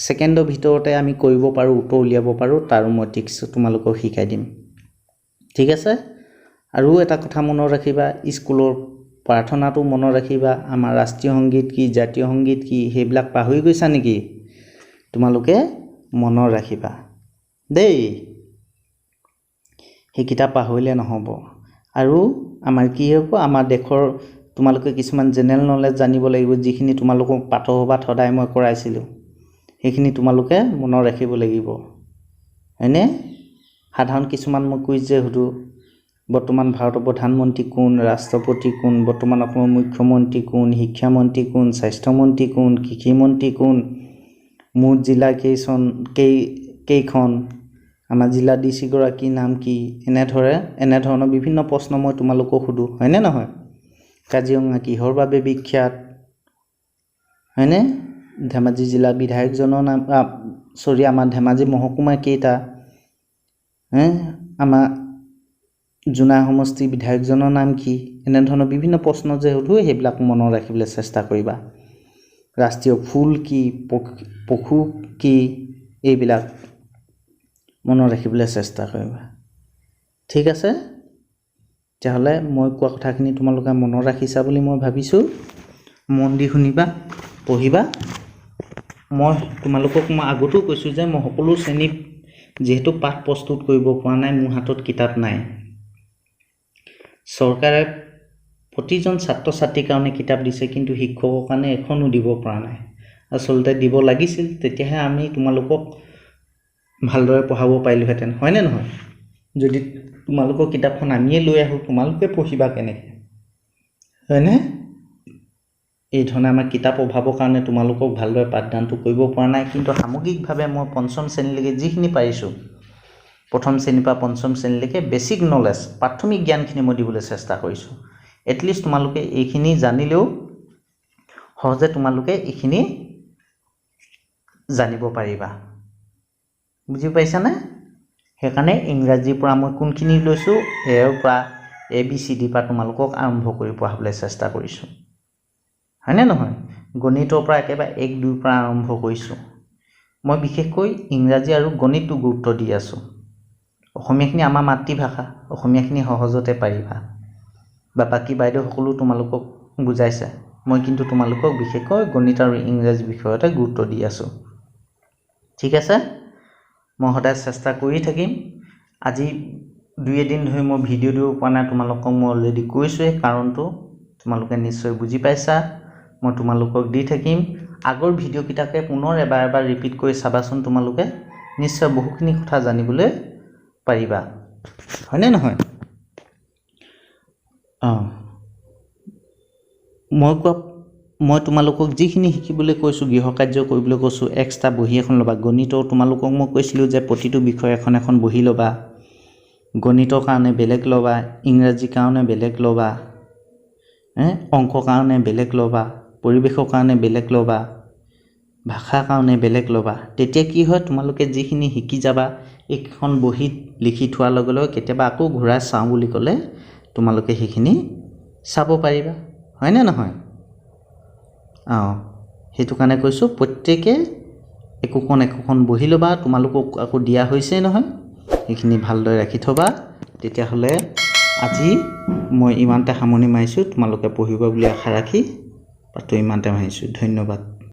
সেকেন্ডৰ ভিতৰতে আমি কৰিব পাৰো উত্তৰ উলিয়াব পাৰো তাৰ মই টিক্স তোমালোকক শিকাই দিম ঠিক আছে আৰু এটা কথা মনত ৰাখিবা স্কুলৰ প্ৰাৰ্থনাটো মনত ৰাখিবা আমাৰ ৰাষ্ট্ৰীয় সংগীত কি জাতীয় সংগীত কি হেবিলাক পাহৰি গৈছা নেকি তোমালোকে মনত ৰাখিবা দেই সেই কিতাপ পাহৰিলে নহব আৰু আমাৰ কি হ'ব আমাৰ দেশৰ তোমালোকে কিছুমান জেনেৰেল নলেজ জানিব লাগিব যিখিনি তোমালোকক পাঠসভাত সদায় মই কৰাইছিলো সেইখিনি তোমালোকে মনত ৰাখিব লাগিব হয়নে সাধাৰণ কিছুমান মই কুইজ যে হদু বৰ্তমান ভাৰতৰ প্ৰধানমন্ত্ৰী কোন ৰাষ্ট্ৰপতি কোন বৰ্তমান অসমৰ মুখ্যমন্ত্ৰী কোন শিক্ষামন্ত্ৰী কোন স্বাস্থ্যমন্ত্ৰী কোন কৃষিমন্ত্ৰী কোন মুঠ জিলা কেইখন আমাৰ জিলা ডিসি গৰাকী নাম কি এনে ধৰণৰ বিভিন্ন প্ৰশ্ন মই তোমালোকক সুধো হয়নে নহয় কাজিৰঙা কিহৰ বাবে বিখ্যাত হয়নে ধেমাজি জিলা বিধায়কজনৰ নাম আমাৰ ধেমাজি মহকুমা কেইটা আমাৰ জুনা সমষ্টি বিধায়কজনৰ নাম কি এনে ধৰণৰ বিভিন্ন প্ৰশ্ন যে সুধো সেইবিলাক মনত ৰাখিবলৈ চেষ্টা কৰিবা ৰাষ্ট্ৰীয় ফুল কি পশু কি এইবিলাক মনত ৰাখিবলৈ চেষ্টা কৰিবা ঠিক আছে তেহলে মই কোৱা কথাখিনি তোমালোকে মনত ৰাখিছা বুলি মই ভাবিছো মন দি শুনিবা পঢ়িবা মই তোমালোকক মই আগতেও কৈছো যে মই সকলো শ্ৰেণী যেহেতু পাঠ প্ৰস্তুত কৰিব পৰা নাই মোৰ হাতত কিতাপ নাই চৰকাৰে প্ৰতিজন ছাত্ৰ ছাত্ৰীৰ কাৰণে কিতাপ দিছে কিন্তু শিক্ষকৰ কাৰণে এখনো দিব পৰা নাই আসলতে দিব লাগিছিল তেতিয়াহে আমি তোমালোকক ভালদৰে পঢ়াব পাৰিলোহেতেন হয়নে নহয় যদি তোমালোকৰ কিতাপখন আমিয়ে লৈ আহো তোমালোকে পঢ়িবা কেনেকৈ হয়নে এই ধৰণে আমাৰ কিতাপ অভাৱৰ কাৰণে তোমালোকক ভালদৰে পাঠদানটো কৰিব পৰা নাই কিন্তু সামগ্ৰিকভাৱে মই পঞ্চম শ্ৰেণীলৈকে যিখিনি পাৰিছো প্ৰথম শ্ৰেণীৰ পৰা পঞ্চম শ্ৰেণীলৈকে বেসিক নলেজ প্ৰাথমিক জ্ঞানখিনি মই দিবলৈ চেষ্টা কৰিছো এটলিষ্ট তোমালোকে এইখিনি জানিলেও সহজে তোমালোকে এইখিনি জানিব পাৰিবা বুজি পাইছানে সেইকাৰণে ইংৰাজীৰ পৰা মই কোনখিনি লৈছো এৰ পৰা ABCD পৰা তোমালোকক আৰম্ভ কৰি পঢ়াবলৈ চেষ্টা কৰিছো হয়নে নহয় গণিতৰ পৰা একেবাৰে 1 2 পৰা আৰম্ভ কৰিছো মই বিশেষকৈ ইংৰাজী আৰু গণিতটো গুৰুত্ব দি আছো অসমীয়াখিনি আমাৰ মাতৃভাষা অসমীয়াখিনি সহজতে পাৰিবা বা বাকি বাইদেউ সকলো তোমালোকক বুজাইছে মই কিন্তু তোমালোকক বিশেষকৈ গণিত আৰু ইংৰাজী বিষয়তে গুৰুত্ব দি আছো ঠিক আছে মই সদায় চেষ্টা কৰি থাকিম আজি 2 এদিন ধৰি মই ভিডিও দিব পৰা নাই তোমালোকক মই অলৰেডি কৈছোৱে কাৰণটো তোমালোকে নিশ্চয় বুজি পাইছা মই তোমালোকক দি থাকিম আগৰ ভিডিও কিটাকে পুনৰ এবাৰ ৰিপিট কৰি চাবাচোন তোমালোকে নিশ্চয় বহুখিনি কথা জানিবলৈ পাৰিবা হয়নে নহয় মই তোমালোকক যিখিনি শিকিবলৈ কৈছো গৃহকাৰ্য কৰিবলৈ কৈছো এক্সট্ৰা বহি এখন লবা গণিতৰ তোমালোকক মই কৈছিলো যে প্ৰতিটো বিষয় এখন বহি লবা গণিতৰ কাৰণে বেলেগ লবা ইংৰাজী কাৰণে বেলেগ লবা অংকৰ কাৰণে বেলেগ লবা পৰিবেশৰ কাৰণে বেলেগ লবা ভাষাৰ কাৰণে বেলেগ লবা তেতিয়া কি হয় তোমালোকে যিখিনি শিকি যাবা এখন বহিত লিখি থোৱাৰ লগে লগে কেতিয়াবা আকৌ ঘূৰাই চাওঁ বুলি ক'লে তোমালোকে সেইখিনি চাব পাৰিবা হয়নে নহয় সেইটো কাৰণে কৈছো প্ৰত্যেককে একোখন বহি ল'বা তোমালোকক আকৌ দিয়া হৈছে নহয় এইখিনি ভালদৰে ৰাখি থবা তেতিয়াহ'লে আজি মই ইমানতে সামৰণি মাৰিছোঁ তোমালোকে পঢ়িবা বুলি আশা ৰাখি পাঠটো ইমানতে মাৰিছোঁ ধন্যবাদ